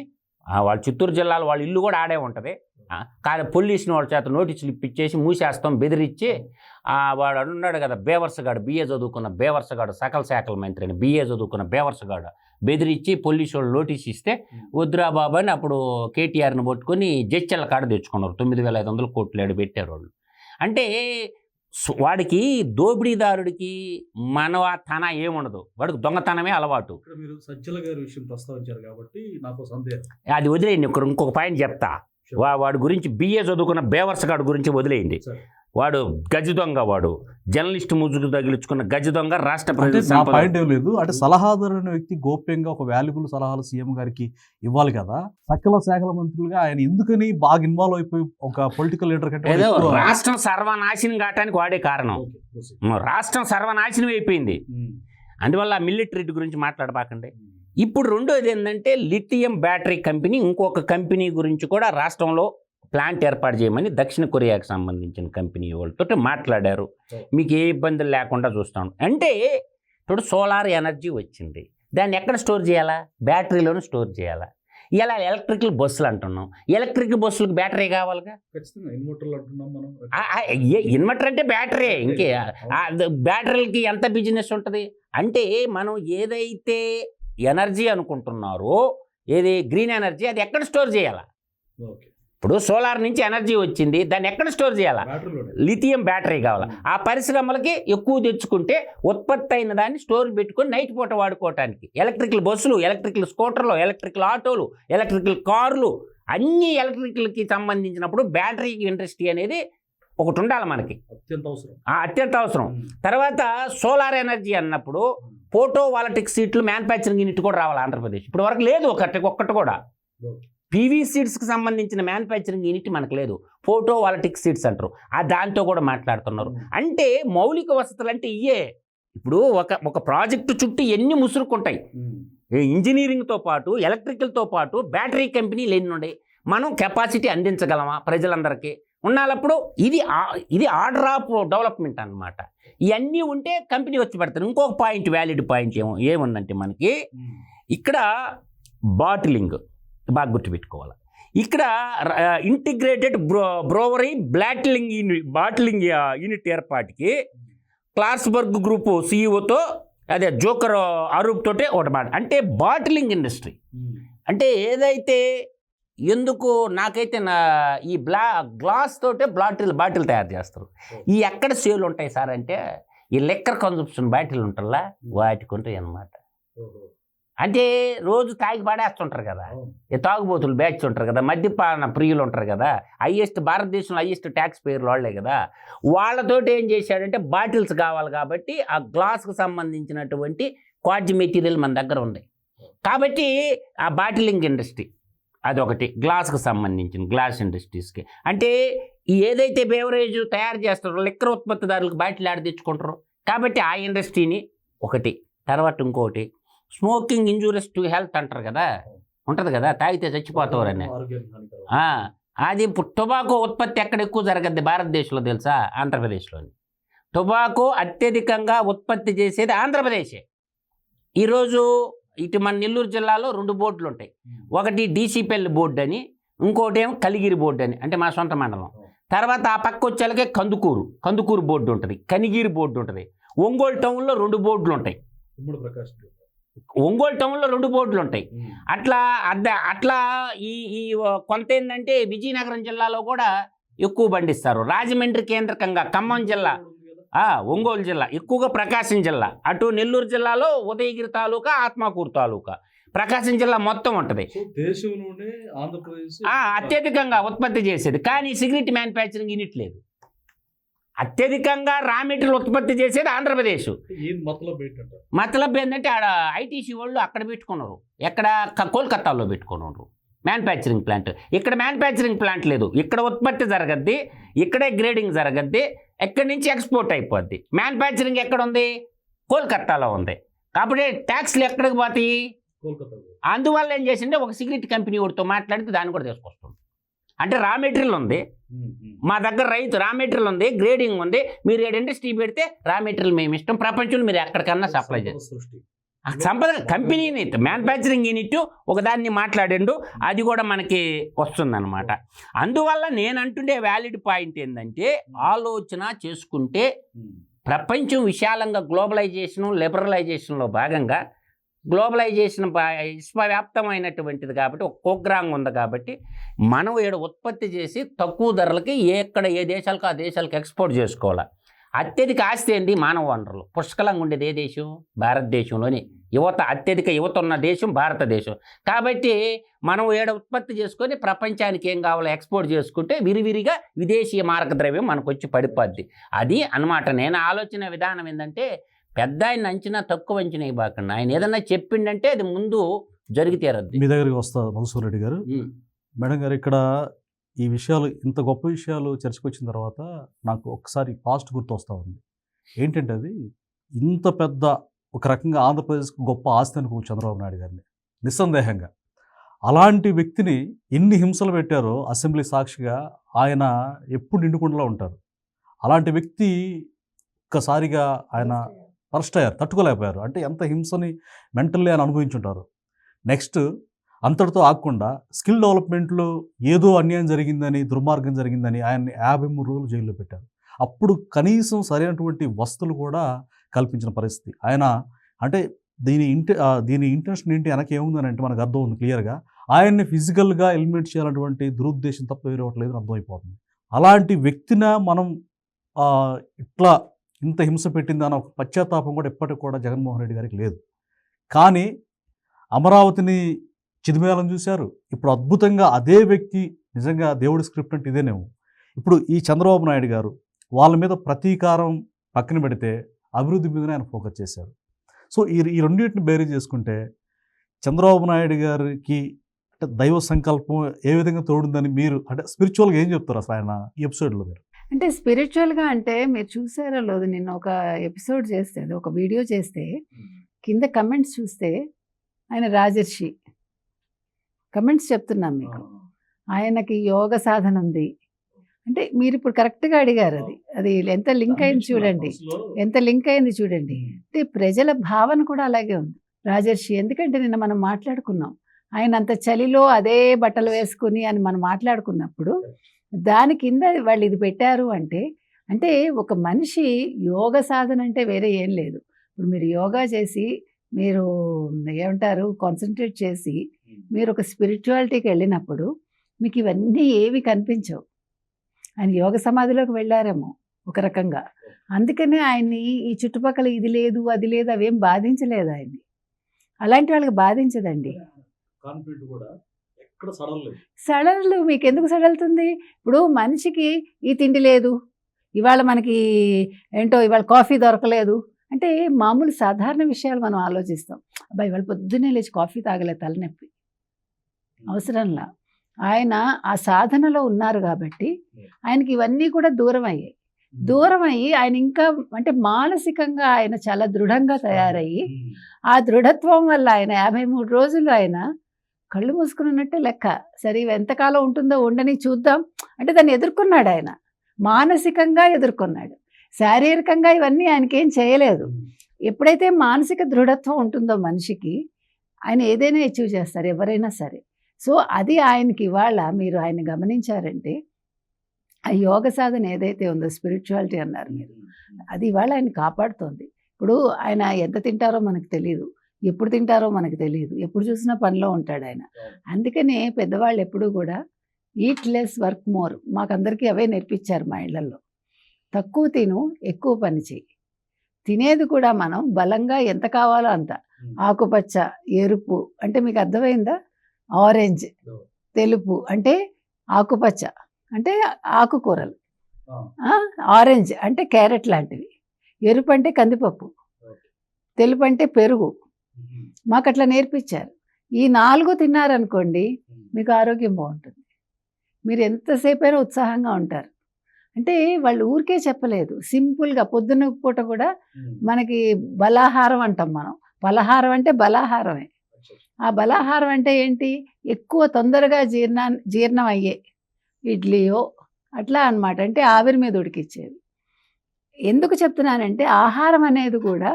వాళ్ళ చిత్తూరు జిల్లాలో వాళ్ళ ఇల్లు కూడా ఆడే ఉంటుంది. కానీ పొల్యూషన్ వాళ్ళ చేత నోటీసులు ఇప్పించేసి మూసేస్తాం బెదిరించి. వాడు అన్నాడు కదా బేవర్సగాడు, BA చదువుకున్న బేవర్సగాడు, సకల శాఖల మంత్రి అని BA చదువుకున్న బేవర్సగాడు బెదిరించి పొల్యూషన్ వాళ్ళు నోటీస్ ఇస్తే వద్దురా బాబు అని అప్పుడు KTRని పట్టుకొని జడ్చర్ల కాడ తెచ్చుకున్నారు. 9,500 కోట్లు ఏడు పెట్టారు వాళ్ళు. అంటే వాడికి దోపిడీదారుడికి తన ఏముండదు, వాడికి దొంగతనమే అలవాటు. మీరు సజ్జల గారి విషయం ప్రస్తావించారు కాబట్టి నాకు సందేహం. అది వదిలేయండి, ఇంకొక పాయింట్ చెప్తా. వాడి గురించి BA చదువుకున్న బేవర్సగాడు గురించి వదిలేయండి. వాడు గజ దొంగ, వాడు జర్నలిస్ట్ ముసుగు తగిలించుకున్న గజ దొంగ. రాష్ట్ర పాయింట్ ఏం లేదు అంటే సలహాదారు అనే వ్యక్తి గోప్యంగా ఒక వాల్యుబుల్ సలహాలు సీఎం గారికి ఇవ్వాలి కదా. సకల శాఖల మంత్రులుగా ఆయన ఎందుకని బాగా ఇన్వాల్వ్ అయిపోయి ఒక పొలిటికల్ లీడర్ కంటే రాష్ట్రం సర్వనాశనం కావటానికి వాడే కారణం. రాష్ట్రం సర్వనాశనం అయిపోయింది. అందువల్ల మిలిటరీ గురించి మాట్లాడబాకండి. ఇప్పుడు రెండోది ఏంటంటే లిథియం బ్యాటరీ కంపెనీ, ఇంకొక కంపెనీ గురించి కూడా రాష్ట్రంలో ప్లాంట్ ఏర్పాటు చేయమని దక్షిణ కొరియాకి సంబంధించిన కంపెనీ వాళ్ళతో మాట్లాడారు. మీకు ఏ ఇబ్బందులు లేకుండా చూస్తాం అంటే. ఇప్పుడు సోలార్ ఎనర్జీ వచ్చింది, దాన్ని ఎక్కడ స్టోర్ చేయాలా? బ్యాటరీలోనే స్టోర్ చేయాలా? ఇలా ఎలక్ట్రికల్ బస్సులు అంటున్నాం, ఎలక్ట్రిక్ బస్సులకు బ్యాటరీ కావాలిగా. ఇన్వర్టర్ అంటే బ్యాటరీ. ఇంకే బ్యాటరీలకి ఎంత బిజినెస్ ఉంటుంది అంటే, మనం ఏదైతే ఎనర్జీ అనుకుంటున్నారో, ఏది గ్రీన్ ఎనర్జీ, అది ఎక్కడ స్టోర్ చేయాలా? ఇప్పుడు సోలార్ నుంచి ఎనర్జీ వచ్చింది, దాన్ని ఎక్కడ స్టోర్ చేయాలా? లిథియం బ్యాటరీ కావాలా. ఆ పరిశ్రమలకి ఎక్కువ తెచ్చుకుంటే ఉత్పత్తి అయిన దాన్ని స్టోర్ పెట్టుకొని నైట్ పూట వాడుకోవటానికి ఎలక్ట్రికల్ బస్సులు, ఎలక్ట్రికల్ స్కూటర్లు, ఎలక్ట్రికల్ ఆటోలు, ఎలక్ట్రికల్ కార్లు అన్ని ఎలక్ట్రికల్కి సంబంధించినప్పుడు బ్యాటరీ ఇండస్ట్రీ అనేది ఒకటి ఉండాలి మనకి, అత్యంత అవసరం. తర్వాత సోలార్ ఎనర్జీ అన్నప్పుడు ఫోటో వాల్టిక్ సీట్లు మ్యానుఫ్యాక్చరింగ్ యూనిట్ కూడా రావాలి ఆంధ్రప్రదేశ్. ఇప్పుడు వరకు లేదు ఒక్కటి కూడా. పీవీ సీడ్స్కి సంబంధించిన మ్యానుఫ్యాక్చరింగ్ యూనిట్ మనకు లేదు. ఫోటో వాల్టిక్ సీడ్స్ అంటారు, దాంతో కూడా మాట్లాడుతున్నారు. అంటే మౌలిక వసతులు అంటే ఇయే. ఇప్పుడు ఒక ప్రాజెక్టు చుట్టూ ఎన్ని ముసురుకుంటాయి. ఇంజనీరింగ్తో పాటు, ఎలక్ట్రికల్తో పాటు బ్యాటరీ కంపెనీలు ఎన్ని ఉన్నాయి. మనం కెపాసిటీ అందించగలమా ప్రజలందరికీ ఉన్నప్పుడు? ఇది ఆర్డర్ ఆఫ్ డెవలప్మెంట్ అన్నమాట. ఇవన్నీ ఉంటే కంపెనీ వచ్చి పెడతారు. ఇంకొక పాయింట్, వ్యాలిడ్ పాయింట్ ఏముందంటే మనకి ఇక్కడ బాటిలింగ్ బాగా గుర్తుపెట్టుకోవాలి. ఇక్కడ ఇంటిగ్రేటెడ్ బ్రోవరీ బాటిలింగ్ యూనిట్ ఏర్పాటుకి క్లార్క్స్బర్గ్ గ్రూపు సిఇఓతో అదే జోకర్ అరూప్ తోటే ఒకటి మాట. అంటే బాటిలింగ్ ఇండస్ట్రీ అంటే ఏదైతే ఎందుకు నాకైతే ఈ గ్లాస్ తోటే బాటిల్ తయారు చేస్తారు. ఈ ఎక్కడ సేల్ ఉంటాయి సార్ అంటే ఈ లిక్కర్ కన్సంప్షన్ బాటిల్ ఉంటుందా వాటికి ఉంటాయి అన్నమాట. అంటే రోజు తాగి పడేస్తుంటారు కదా, ఈ తాగుబోతులు బ్యాచ్ ఉంటారు కదా, మద్యపాన ప్రియులు ఉంటారు కదా, భారతదేశంలో హైయెస్ట్ ట్యాక్స్ పేర్లు వాళ్ళే కదా. వాళ్ళతోటి ఏం చేశాడంటే బాటిల్స్ కావాలి కాబట్టి ఆ గ్లాస్కి సంబంధించినటువంటి క్వాడ్జ్ మెటీరియల్ మన దగ్గర ఉంది కాబట్టి ఆ బాటిలింగ్ ఇండస్ట్రీ అదొకటి. గ్లాస్కి సంబంధించిన గ్లాస్ ఇండస్ట్రీస్కి అంటే ఏదైతే బేవరేజ్ తయారు చేస్తారో లిక్కర్ ఉత్పత్తిదారులకు బాటిల్ ఆడ తెచ్చుకుంటారు కాబట్టి ఆ ఇండస్ట్రీని ఒకటి. తర్వాత ఇంకోటి స్మోకింగ్ ఇంజూరియస్ టు హెల్త్ అంటారు కదా, ఉంటుంది కదా, తాగితే చచ్చిపోతారని. అది టొబాకో ఉత్పత్తి ఎక్కడ ఎక్కువ జరగద్ది భారతదేశంలో తెలుసా? ఆంధ్రప్రదేశ్లోని. టొబాకో అత్యధికంగా ఉత్పత్తి చేసేది ఆంధ్రప్రదేశే. ఈరోజు ఇటు మన నెల్లూరు జిల్లాలో 2 బోర్డులు ఉంటాయి. ఒకటి డీసీపల్లి బోర్డు అని, ఇంకోటి ఏమో కలిగిరి బోర్డు అని, అంటే మా సొంత మండలం. తర్వాత ఆ పక్క వచ్చేలాగే కందుకూరు బోర్డు ఉంటుంది, కనిగిరి బోర్డు ఉంటుంది. ఒంగోలు టౌన్లో 2 బోర్డులు ఉంటాయి. ఒంగోలు టౌన్లో 2 బోర్డులు ఉంటాయి. అట్లా ఈ కొంత ఏంటంటే విజయనగరం జిల్లాలో కూడా ఎక్కువ పండిస్తారు. రాజమండ్రి కేంద్రకంగా ఖమ్మం జిల్లా, ఒంగోలు జిల్లా, ఎక్కువగా ప్రకాశం జిల్లా, అటు నెల్లూరు జిల్లాలో ఉదయగిరి తాలూకా, ఆత్మకూరు తాలూకా, ప్రకాశం జిల్లా మొత్తం ఉంటుంది. అత్యధికంగా ఉత్పత్తి చేసేది. కానీ సిగరెట్ మ్యానుఫ్యాక్చరింగ్ యూనిట్ లేదు. అత్యధికంగా రా మెటీరియల్ ఉత్పత్తి చేసేది ఆంధ్రప్రదేశ్. మతలబ్ ఏంటంటే ఆడ ఐటీసీ వాళ్ళు అక్కడ పెట్టుకున్నారు, ఎక్కడ కోల్కతాలో పెట్టుకున్నారు మ్యానుఫ్యాక్చరింగ్ ప్లాంట్. ఇక్కడ మ్యానుఫ్యాక్చరింగ్ ప్లాంట్ లేదు. ఇక్కడ ఉత్పత్తి జరగద్ది, ఇక్కడే గ్రేడింగ్ జరగద్ది, ఎక్కడి నుంచి ఎక్స్పోర్ట్ అయిపోద్ది. మ్యానుఫ్యాక్చరింగ్ ఎక్కడ ఉంది? కోల్కతాలో ఉంది. కాబట్టి ట్యాక్స్లు ఎక్కడికి పోతాయి? అందువల్ల ఏం చేసిండే ఒక సిగరెట్ కంపెనీ వాడితో మాట్లాడితే దాన్ని కూడా తీసుకొస్తుంది. అంటే రా మెటీరియల్ ఉంది, మా దగ్గర రా మెటీరియల్ ఉంది, గ్రేడింగ్ ఉంది, మీరు 7 ఇండస్ట్రీ పెడితే రా మెటీరియల్ మేము ఇష్టం, ప్రపంచంలో మీరు ఎక్కడికన్నా సప్లై చేస్తారు. సంపద కంపెనీని మ్యానుఫ్యాక్చరింగ్ యూనిట్ ఒకదాన్ని మాట్లాడిండు, అది కూడా మనకి వస్తుందన్నమాట. అందువల్ల నేను అంటుండే వ్యాలిడ్ పాయింట్ ఏంటంటే ఆలోచన చేసుకుంటే ప్రపంచం విశాలంగా గ్లోబలైజేషను, లిబరలైజేషన్లో భాగంగా గ్లోబలైజేషన్ విశ్వవ్యాప్తమైనటువంటిది కాబట్టి ఒక ప్రోగ్రామ్ ఉంది కాబట్టి మనం ఉత్పత్తి చేసి తక్కువ ధరలకి ఏ దేశాలకు ఆ దేశాలకు ఎక్స్పోర్ట్ చేసుకోవాలి. అత్యధిక ఆస్తి ఏంటి? మానవ వనరులు. పుష్కలంగా ఉండేది ఏ దేశం? భారతదేశంలోని అత్యధిక యువత ఉన్న దేశం భారతదేశం. కాబట్టి మనం ఉత్పత్తి చేసుకొని ప్రపంచానికి ఏం కావాలో ఎక్స్పోర్ట్ చేసుకుంటే విరివిరిగా విదేశీయ మార్గద్రవ్యం మనకు వచ్చి పడిపోద్ది. అది అన్నమాట. నేను ఆలోచన విధానం ఏంటంటే పెద్ద ఆయన అంచనా తక్కువ అంచనా ఇవ్వకండి. ఆయన ఏదన్నా చెప్పిండంటే అది ముందు జరిగితేరద్దు. మీ దగ్గరికి వస్తా మధుసూదన్ రెడ్డి గారు. మేడం గారు, ఇక్కడ ఈ విషయాలు, ఇంత గొప్ప విషయాలు చర్చకు వచ్చిన తర్వాత నాకు ఒకసారి పాస్ట్ గుర్తు వస్తూ ఉంది. ఏంటంటే అది ఇంత పెద్ద ఒక రకంగా ఆంధ్రప్రదేశ్కి గొప్ప ఆస్తి అనుకో చంద్రబాబు నాయుడు గారిని, నిస్సందేహంగా. అలాంటి వ్యక్తిని ఎన్ని హింసలు పెట్టారో అసెంబ్లీ సాక్షిగా ఆయన ఎప్పుడు నిండుకుండలా ఉంటారు. అలాంటి వ్యక్తి ఒక్కసారిగా ఆయన అరెస్ట్ అయ్యారు, తట్టుకోలేకపోయారు. అంటే ఎంత హింసని మెంటల్లీ ఆయన అనుభవించుంటారు. నెక్స్ట్ అంతటితో ఆగకుండా స్కిల్ డెవలప్మెంట్లో ఏదో అన్యాయం జరిగిందని, దుర్మార్గం జరిగిందని ఆయన్ని 53 రోజులు జైల్లో పెట్టారు. అప్పుడు కనీసం సరైనటువంటి వసతులు కూడా కల్పించిన పరిస్థితి. ఆయన అంటే దీని ఇంటెన్షన్ ఏంటి వెనక ఏముందని అంటే మనకు అర్థం ఉంది క్లియర్గా. ఆయన్ని ఫిజికల్గా ఎలిమినేట్ చేయాలన్నటువంటి దురుద్దేశం తప్ప వేరే ఒకటి లేదని అర్థమైపోతుంది. అలాంటి వ్యక్తిన మనం ఇట్లా ఇంత హింస పెట్టింది అన్న ఒక పశ్చాత్తాపం కూడా ఇప్పటికి కూడా జగన్మోహన్ రెడ్డి గారికి లేదు. కానీ అమరావతిని చిదిమేయాలని చూశారు. ఇప్పుడు అద్భుతంగా అదే వ్యక్తి నిజంగా దేవుడి స్క్రిప్ట్ అంటే ఇదేనేమో. ఇప్పుడు ఈ చంద్రబాబు నాయుడు గారు వాళ్ళ మీద ప్రతీకారం పక్కన పెడితే అభివృద్ధి మీదనే ఆయన ఫోకస్ చేశారు. సో ఈ రెండింటిని బేరీ చేసుకుంటే చంద్రబాబు నాయుడు గారికి అంటే దైవ సంకల్పం ఏ విధంగా తోడుందని మీరు అంటే స్పిరిచువల్గా ఏం చెప్తారు అసలు ఆయన ఈ ఎపిసోడ్లో మీరు? అంటే స్పిరిచువల్గా అంటే మీరు చూసారో లేదు, నిన్న ఒక ఎపిసోడ్ చేస్తే ఒక వీడియో చేస్తే కింద కమెంట్స్ చూస్తే ఆయన రాజర్షి కమెంట్స్ చెప్తున్నాం మీకు. ఆయనకి యోగ సాధన ఉంది అంటే మీరు ఇప్పుడు కరెక్ట్గా అడిగారు. అది ఎంత లింక్ అయింది చూడండి, ఎంత లింక్ అయింది చూడండి. అంటే ప్రజల భావన కూడా అలాగే ఉంది రాజర్షి. ఎందుకంటే నిన్న మనం మాట్లాడుకున్నాం ఆయన అంత చలిలో అదే బట్టలు వేసుకుని అని మనం మాట్లాడుకున్నప్పుడు దాని కింద వాళ్ళు ఇది పెట్టారు అంటే అంటే ఒక మనిషి యోగ సాధన అంటే వేరే ఏం లేదు. ఇప్పుడు మీరు యోగా చేసి మీరు ఏమంటారు కాన్సన్ట్రేట్ చేసి మీరు ఒక స్పిరిచువాలిటీకి వెళ్ళినప్పుడు మీకు ఇవన్నీ ఏవి కనిపించవు. ఆయన యోగ సమాధిలోకి వెళ్ళారేమో ఒక రకంగా. అందుకనే ఆయన్ని ఈ చుట్టుపక్కల ఇది లేదు అది లేదు అవేం బాధించలేదు ఆయన్ని. అలాంటి వాళ్ళకి బాధించదండి. సడలు మీకు ఎందుకు సడలుతుంది? ఇప్పుడు మనిషికి ఈ తిండి లేదు, ఇవాళ మనకి ఏంటో ఇవాళ కాఫీ దొరకలేదు అంటే మామూలు సాధారణ విషయాలు మనం ఆలోచిస్తాం. అబ్బాయి ఇవాళ పొద్దున్నే లేచి కాఫీ తాగలేదు, తలనొప్పి అవసరంలా. ఆయన ఆ సాధనలో ఉన్నారు కాబట్టి ఆయనకి ఇవన్నీ కూడా దూరం అయ్యాయి. దూరం అయ్యి ఆయన ఇంకా అంటే మానసికంగా ఆయన చాలా దృఢంగా తయారయ్యి ఆ దృఢత్వం వల్ల ఆయన 53 రోజులు ఆయన కళ్ళు మూసుకున్నట్టే లెక్క. సరే ఇవి ఎంతకాలం ఉంటుందో ఉండని చూద్దాం అంటే దాన్ని ఎదుర్కొన్నాడు. ఆయన మానసికంగా ఎదుర్కొన్నాడు, శారీరకంగా ఇవన్నీ ఆయనకేం చేయలేదు. ఎప్పుడైతే మానసిక దృఢత్వం ఉంటుందో మనిషికి ఆయన ఏదైనా అచీవ్ చేస్తారు ఎవరైనా సరే. సో అది ఆయనకి ఇవాళ మీరు ఆయన గమనించారంటే ఆ యోగ సాధన ఏదైతే ఉందో స్పిరిచువాలిటీ అన్నారు మీరు, అది ఇవాళ ఆయన కాపాడుతోంది. ఇప్పుడు ఆయన ఎంత తింటారో మనకు తెలియదు, ఎప్పుడు తింటారో మనకు తెలియదు, ఎప్పుడు చూసినా పనిలో ఉంటాడు ఆయన. అందుకనే పెద్దవాళ్ళు ఎప్పుడూ కూడా ఈట్ లెస్ వర్క్ మోర్ మాకందరికీ అవే నేర్పించారు మా ఇళ్లలో. తక్కువ తిను ఎక్కువ పని చేయి. తినేది కూడా మనం బలంగా ఎంత కావాలో అంత. ఆకుపచ్చ, ఎరుపు అంటే మీకు అర్థమైందా? ఆరెంజ్, తెలుపు అంటే ఆకుపచ్చ అంటే ఆకుకూరలు, ఆరెంజ్ అంటే క్యారెట్ లాంటివి, ఎరుపు అంటే కందిపప్పు, తెలుపు అంటే పెరుగు. మాకు అట్లా నేర్పించారు. ఈ 4 తిన్నారనుకోండి మీకు ఆరోగ్యం బాగుంటుంది, మీరు ఎంతసేపు అయినా ఉత్సాహంగా ఉంటారు. అంటే వాళ్ళు ఊరికే చెప్పలేదు, సింపుల్గా పొద్దున్న పూట కూడా మనకి బలాహారం అంటాం మనం. పలహారం అంటే బలాహారమే. ఆ బలాహారం అంటే ఏంటి? ఎక్కువ తొందరగా జీర్ణం అయ్యే ఇడ్లీయో అట్లా అన్నమాట. అంటే ఆవిరి మీద ఉడికిచ్చేది. ఎందుకు చెప్తున్నానంటే ఆహారం అనేది కూడా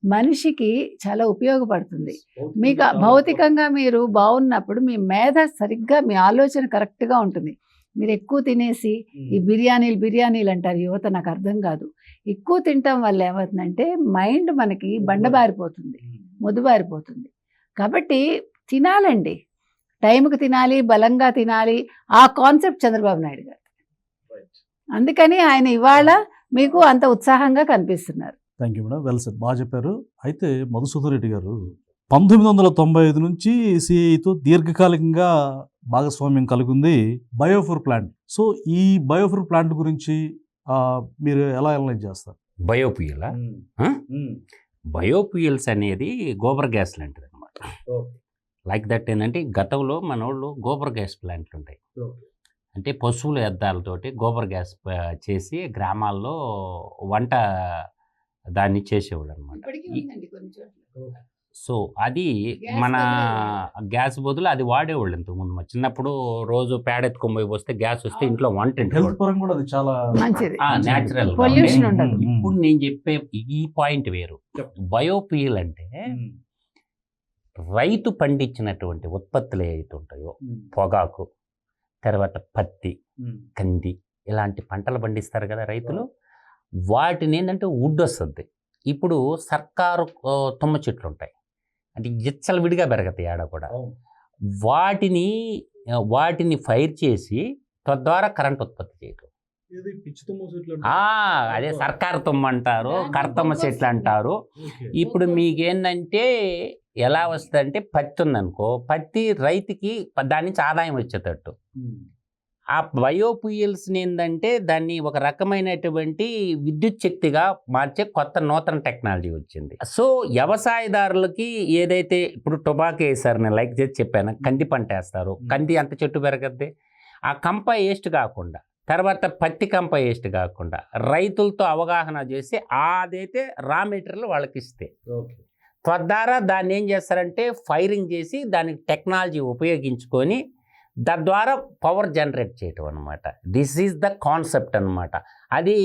మనిషికి చాలా ఉపయోగపడుతుంది. మీకు భౌతికంగా మీరు బాగున్నప్పుడు మీ మేధ సరిగ్గా, మీ ఆలోచన కరెక్ట్గా ఉంటుంది. మీరు ఎక్కువ తినేసి ఈ బిర్యానీలు అంటారు యువత, నాకు అర్థం కాదు. ఎక్కువ తినటం వల్ల ఏమవుతుందంటే మైండ్ మనకి బండబారిపోతుంది, మొద్దుబారిపోతుంది. కాబట్టి తినాలండి, టైంకి తినాలి, బలంగా తినాలి. ఆ కాన్సెప్ట్ చంద్రబాబు నాయుడు గారు. అందుకని ఆయన ఇవాళ మీకు అంత ఉత్సాహంగా కనిపిస్తున్నారు. Thank you madam, well said, బాగా చెప్పారు. అయితే మధుసూదన్ రెడ్డి గారు 1995 నుంచి సిఐతో దీర్ఘకాలికంగా భాగస్వామ్యం కలిగింది బయోఫ్యూర్ ప్లాంట్. సో ఈ బయోఫ్యూర్ ప్లాంట్ గురించి మీరు ఎలా అనలైజ్ చేస్తారు? బయోఫ్యూయలా? బయోఫ్యూయల్స్ అనేది గోబర్ గ్యాస్ లాంటిది అనమాట. లైక్ దట్ ఏంటంటే గతంలో మన వాళ్ళు గోబర్ గ్యాస్ ప్లాంట్లు ఉంటాయి. అంటే పశువుల వ్యర్థాలతోటి గోబర్ గ్యాస్ చేసి గ్రామాల్లో వంట దాన్ని చేసేవాళ్ళు అనమాట. సో అది మన గ్యాస్ బదులు అది వాడేవాళ్ళు ఇంతకుముందు. మా చిన్నప్పుడు రోజు పేడ ఎత్తుకొని వస్తే గ్యాస్ వస్తే ఇంట్లో వంట న్యాచురల్. ఇప్పుడు నేను చెప్పే ఈ పాయింట్ వేరు. బయోఫ్యూయల్ అంటే రైతు పండించినటువంటి ఉత్పత్తులు ఏవైతే ఉంటాయో, పొగాకు, తర్వాత పత్తి, కంది, ఇలాంటి పంటలు పండిస్తారు కదా రైతులు, వాటిని ఏంటంటే వుడ్ వస్తుంది. ఇప్పుడు సర్కారు తుమ్మ చెట్లు ఉంటాయి, అంటే గిచ్చలు విడిగా పెరగతాయి ఆడ కూడా. వాటిని ఫైర్ చేసి తద్వారా కరెంట్ ఉత్పత్తి చేయటం. అదే సర్కారు తుమ్మ అంటారు, కర్తమ్మ చెట్లు అంటారు. ఇప్పుడు మీకేంటంటే ఎలా వస్తుందంటే పత్తి ఉందనుకో, పత్తి రైతుకి దాని నుంచి ఆదాయం వచ్చేటట్టు. ఆ బయోఫ్యూయల్స్ని ఏంటంటే దాన్ని ఒక రకమైనటువంటి విద్యుత్ శక్తిగా మార్చే కొత్త నూతన టెక్నాలజీ వచ్చింది. సో వ్యవసాయదారులకి ఏదైతే ఇప్పుడు టొబాకో వేసారు, నేను లైక్ చేసి చెప్పాను, కంది పంట వేస్తారు, కంది అంత చెట్టు పెరగద్ది. ఆ కంప వేస్ట్ కాకుండా, తర్వాత పత్తి కంప వేస్ట్ కాకుండా రైతులతో అవగాహన చేసి అదైతే రా మెటీరియల్ వాళ్ళకి ఇస్తే తద్వారా దాన్ని ఏం చేస్తారంటే ఫైరింగ్ చేసి దానికి టెక్నాలజీ ఉపయోగించుకొని తద్వారా పవర్ జనరేట్ చేయటం అనమాట. దిస్ ఈజ్ ద కాన్సెప్ట్ అనమాట. అది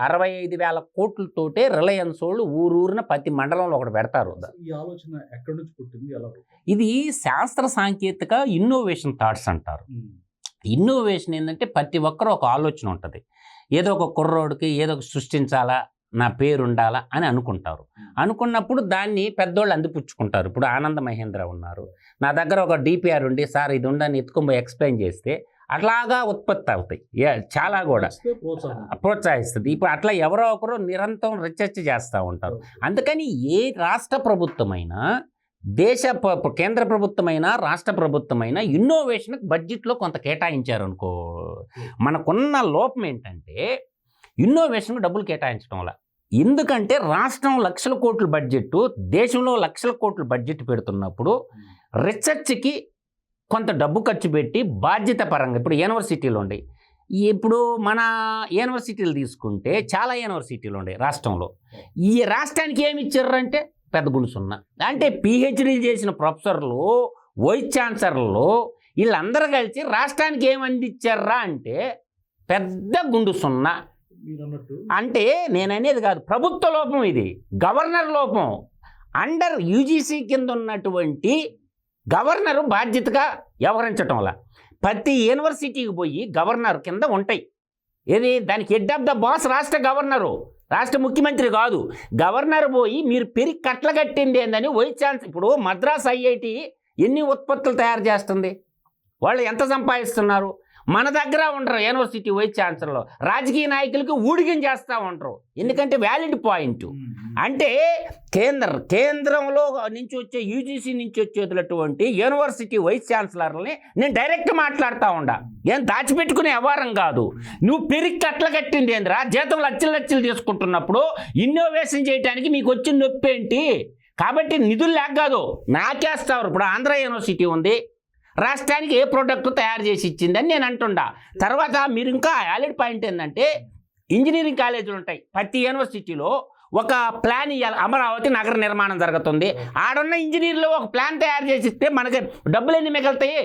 65,000 కోట్లతోటే రిలయన్స్ వాళ్ళు ఊరూరిన ప్రతి మండలంలో ఒకటి పెడతారు. ఈ ఆలోచన ఎక్కడి నుంచి పుట్టింది, ఎలా? ఇది శాస్త్ర సాంకేతిక ఇన్నోవేషన్ థాట్స్ అంటారు. ఇన్నోవేషన్ ఏంటంటే ప్రతి ఒక్కరు ఒక ఆలోచన ఉంటుంది. ఏదో ఒక కుర్రోడికి ఏదో ఒక సృష్టించాలా, నా పేరు ఉండాలా అని అనుకుంటారు. అనుకున్నప్పుడు దాన్ని పెద్దోళ్ళు అందిపుచ్చుకుంటారు. ఇప్పుడు ఆనంద మహేంద్ర ఉన్నారు, నా దగ్గర ఒక డిపిఆర్ ఉండి సార్ ఇది ఉండని ఎత్తుకొని ఎక్స్ప్లెయిన్ చేస్తే అట్లాగా ఉత్పత్తి అవుతాయి. చాలా కూడా ప్రోత్సహిస్తుంది. ఇప్పుడు అట్లా ఎవరో ఒకరు నిరంతరం రీసెర్చ్ చేస్తూ ఉంటారు. అందుకని ఏ రాష్ట్ర ప్రభుత్వమైనా, కేంద్ర ప్రభుత్వమైనా రాష్ట్ర ప్రభుత్వమైనా ఇన్నోవేషన్కి బడ్జెట్లో కొంత కేటాయించారు అనుకో, మనకున్న లోపం ఏంటంటే ఇన్నోవేషన్కి డబ్బులు కేటాయించడం వల్ల. ఎందుకంటే రాష్ట్రం లక్షల కోట్ల బడ్జెట్, దేశంలో లక్షల కోట్ల బడ్జెట్ పెడుతున్నప్పుడు రీసెర్చ్కి కొంత డబ్బు ఖర్చు పెట్టి బాధ్యత పరంగా, ఇప్పుడు యూనివర్సిటీలు ఉన్నాయి. ఇప్పుడు మన యూనివర్సిటీలు తీసుకుంటే చాలా యూనివర్సిటీలు ఉన్నాయి రాష్ట్రంలో. ఈ రాష్ట్రానికి ఏమి ఇచ్చారంటే పెద్ద గుణసున్నా. అంటే పిహెచ్డీలు చేసిన ప్రొఫెసర్లు, వైస్ ఛాన్సలర్లు వీళ్ళందరూ కలిసి రాష్ట్రానికి ఏమి అందించారా అంటే పెద్ద గుండు సున్నా. అంటే నేను అనేది కాదు, ప్రభుత్వ లోపం ఇది, గవర్నర్ లోపం. అండర్ యూజీసీ కింద ఉన్నటువంటి గవర్నరు బాధ్యతగా వ్యవహరించటం వల్ల ప్రతి యూనివర్సిటీకి పోయి గవర్నర్ కింద ఉంటాయి. ఏది దానికి హెడ్ ఆఫ్ ద బాస్ రాష్ట్ర గవర్నరు, రాష్ట్ర ముఖ్యమంత్రి కాదు. గవర్నర్ పోయి మీరు పెరిగి కట్ల కట్టింది ఏందని వైస్ ఛాన్సలర్. ఇప్పుడు మద్రాస్ ఐఐటి ఎన్ని ఉత్పత్తులు తయారు చేస్తుంది, వాళ్ళు ఎంత సంపాదిస్తున్నారు? మన దగ్గర ఉండరు యూనివర్సిటీ వైస్ ఛాన్సలర్లో. రాజకీయ నాయకులకి ఊడిగం చేస్తూ ఉంటారు, ఎందుకంటే వ్యాలిడ్ పాయింట్. అంటే కేంద్రంలో నుంచి వచ్చే యూజీసీ నుంచి వచ్చేటటువంటి యూనివర్సిటీ వైస్ ఛాన్సలర్లని నేను డైరెక్ట్ మాట్లాడుతూ ఉండా, ఏం దాచిపెట్టుకునే వ్యవహారం కాదు. నువ్వు పెరిగి కట్ల కట్టింది ఏంద్రా, జీతం లక్షలు తీసుకుంటున్నప్పుడు ఇన్నోవేషన్ చేయడానికి మీకు వచ్చిన నొప్పి ఏంటి? కాబట్టి నిధులు లేక కాదు, నాకేస్తారు. ఇప్పుడు ఆంధ్ర యూనివర్సిటీ ఉంది, రాష్ట్రానికి ఏ ప్రోడక్ట్ తయారు చేసి ఇచ్చిందని నేను అంటుండా. తర్వాత మీరు ఇంకా వ్యాలిడ్ పాయింట్ ఏంటంటే ఇంజనీరింగ్ కాలేజీలు ఉంటాయి ప్రతి యూనివర్సిటీలో. ఒక ప్లాన్ ఇవ్వాలి, అమరావతి నగర నిర్మాణం జరుగుతుంది, ఆడున్న ఇంజనీర్లు ఒక ప్లాన్ తయారు చేసి ఇస్తే మనకి డబ్బులు ఎన్ని మిగులుతాయి?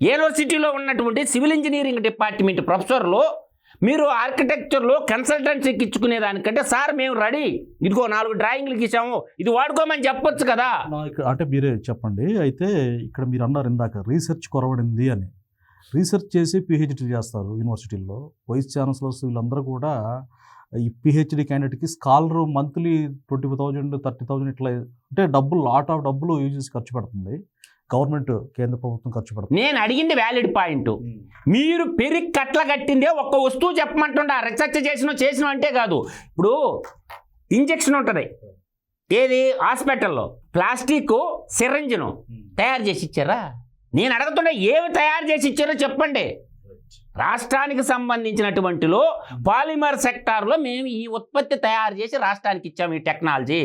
యూనివర్సిటీలో ఉన్నటువంటి సివిల్ ఇంజనీరింగ్ డిపార్ట్మెంట్ ప్రొఫెసర్లు మీరు ఆర్కిటెక్చర్లో కన్సల్టెన్సీకి ఇచ్చుకునే దానికంటే సార్ మేము రెడీ, ఇదిగో 4 డ్రాయింగ్లు గీసాము, ఇది వాడుకోమని చెప్పొచ్చు కదా. అంటే మీరే చెప్పండి. అయితే ఇక్కడ మీరు అన్నారు ఇందాక రీసెర్చ్ కొరవడింది అని. రీసెర్చ్ చేసి పిహెచ్డీ చేస్తారు యూనివర్సిటీల్లో, వైస్ ఛాన్సలర్స్ వీళ్ళందరూ కూడా ఈ పిహెచ్డీ క్యాండిడేట్కి స్కాలర్ మంత్లీ 20,000 30,000 ఇట్లా, అంటే డబ్బులు లాట్ ఆఫ్ డబ్బులు యూజెస్ ఖర్చు పెడుతుంది గవర్నమెంట్, కేంద్ర ప్రభుత్వం ఖర్చు పెడుతుంది. నేను అడిగింది వ్యాలిడ్ పాయింట్. మీరు పెరిగి కట్ల కట్టిందే ఒక్క వస్తువు చెప్పమంటుండ, రీసెర్చ్ చేసిన అంటే కాదు. ఇప్పుడు ఇంజెక్షన్ ఉంటుంది ఏది హాస్పిటల్లో, ప్లాస్టిక్ సిరంజ్ను తయారు చేసి ఇచ్చారా? నేను అడుగుతుండే ఏమి తయారు చేసి ఇచ్చారో చెప్పండి. రాష్ట్రానికి సంబంధించినటువంటిలో పాలిమర్ సెక్టార్లో మేము ఈ ఉత్పత్తి తయారు చేసి రాష్ట్రానికి ఇచ్చాము. ఈ టెక్నాలజీ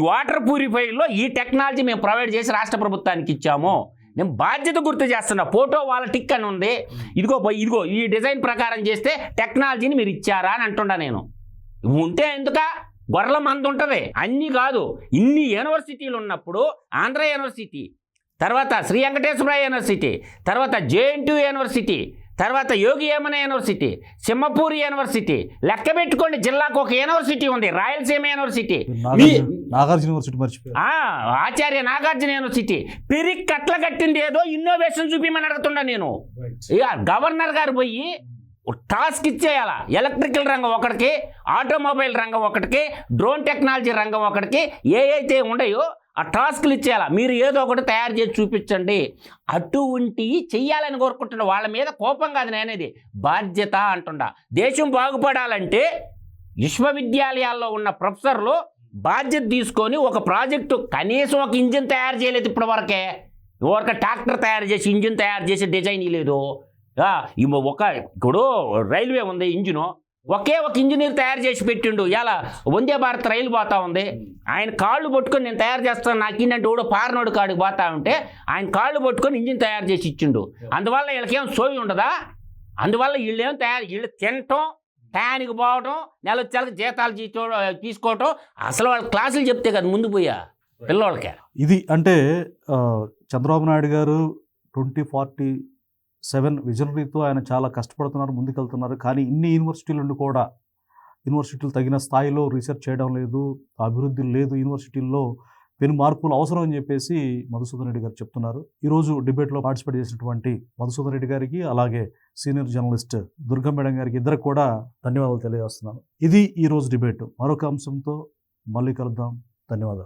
వాటర్ ప్యూరిఫైర్లో ఈ టెక్నాలజీ మేము ప్రొవైడ్ చేసి రాష్ట్ర ప్రభుత్వానికి ఇచ్చాము. నేను బాధ్యత గుర్తు చేస్తున్నా. ఫోటో వాళ్ళ టిక్ అని ఉంది, ఇదిగో ఈ డిజైన్ ప్రకారం చేస్తే టెక్నాలజీని మీరు ఇచ్చారా అని అంటుండా. నేను ఉంటే ఎందుక గొర్రెల మంది ఉంటుంది, అన్నీ కాదు. ఇన్ని యూనివర్సిటీలు ఉన్నప్పుడు ఆంధ్ర యూనివర్సిటీ, తర్వాత శ్రీ వెంకటేశ్వర యూనివర్సిటీ, తర్వాత జేఎన్టీయూ యూనివర్సిటీ, తర్వాత యోగి వేమన యూనివర్సిటీ, సింహపూర్ యూనివర్సిటీ, లెక్క పెట్టుకోండి జిల్లాకు ఒక యూనివర్సిటీ ఉంది, రాయలసీమ యూనివర్సిటీ, ఆచార్య నాగార్జున యూనివర్సిటీ. పెరిగి కట్ల కట్టింది ఏదో ఇన్నోవేషన్ చూపిమని అడుగుతుండా నేను. ఇక గవర్నర్ గారు పోయి టాస్క్ ఇచ్చేయాలా, ఎలక్ట్రికల్ రంగం ఒకటికి, ఆటోమొబైల్ రంగం ఒకటికి, డ్రోన్ టెక్నాలజీ రంగం ఒకటికి, ఏ అయితే ఉన్నాయో ఆ టాస్క్లు ఇచ్చేయాలా, మీరు ఏదో ఒకటి తయారు చేసి చూపించండి. అటువంటి చెయ్యాలని కోరుకుంటున్నా. వాళ్ళ మీద కోపం కాదు నేనేది, బాధ్యత అంటుండా. దేశం బాగుపడాలంటే విశ్వవిద్యాలయాల్లో ఉన్న ప్రొఫెసర్లు బాధ్యత తీసుకొని ఒక ప్రాజెక్టు, కనీసం ఒక ఇంజిన్ తయారు చేయలేదు ఇప్పటి వరకే. ఒక ట్రాక్టర్ తయారు చేసి ఇంజిన్ తయారు చేసి డిజైన్ లేదు. ఇప్పుడు రైల్వే ఉంది, ఇంజిను ఒకే ఒక ఇంజనీర్ తయారు చేసి పెట్టిండు. ఇలా వందే భారత్ రైలు పోతా ఉంది, ఆయన కాళ్ళు పట్టుకొని నేను తయారు చేస్తాను నాకు ఏంటంటే కూడా పారనోడు కాడికి పోతా ఉంటే ఆయన కాళ్ళు పట్టుకొని ఇంజిన్ తయారు చేసి ఇచ్చిండు. అందువల్ల వీళ్ళకేం సోయి ఉండదా? అందువల్ల వీళ్ళు తినటం, టయానికి పోవటం, నెలొచ్చాలకు జీతాలు తీసుకోవటం, అసలు వాళ్ళ క్లాసులు చెప్తే కదా ముందు పోయా పిల్లవాళ్ళకే. ఇది అంటే చంద్రబాబు నాయుడు గారు 2047 విజనరీతో ఆయన చాలా కష్టపడుతున్నారు, ముందుకెళ్తున్నారు. కానీ ఇన్ని యూనివర్సిటీలు ఉండి కూడా యూనివర్సిటీలు తగిన స్థాయిలో రీసెర్చ్ చేయడం లేదు, అభివృద్ధి లేదు, యూనివర్సిటీల్లో పెను మార్పులు అవసరం అని చెప్పేసి మధుసూదన్ రెడ్డి గారు చెప్తున్నారు. ఈరోజు డిబేట్లో పార్టిసిపేట్ చేసినటువంటి మధుసూదన్ రెడ్డి గారికి, అలాగే సీనియర్ జర్నలిస్ట్ దుర్గా మేడం గారికి ఇద్దరికి కూడా ధన్యవాదాలు తెలియజేస్తున్నాను. ఇది ఈరోజు డిబేట్. మరొక అంశంతో మళ్ళీ కలుద్దాం. ధన్యవాదాలు.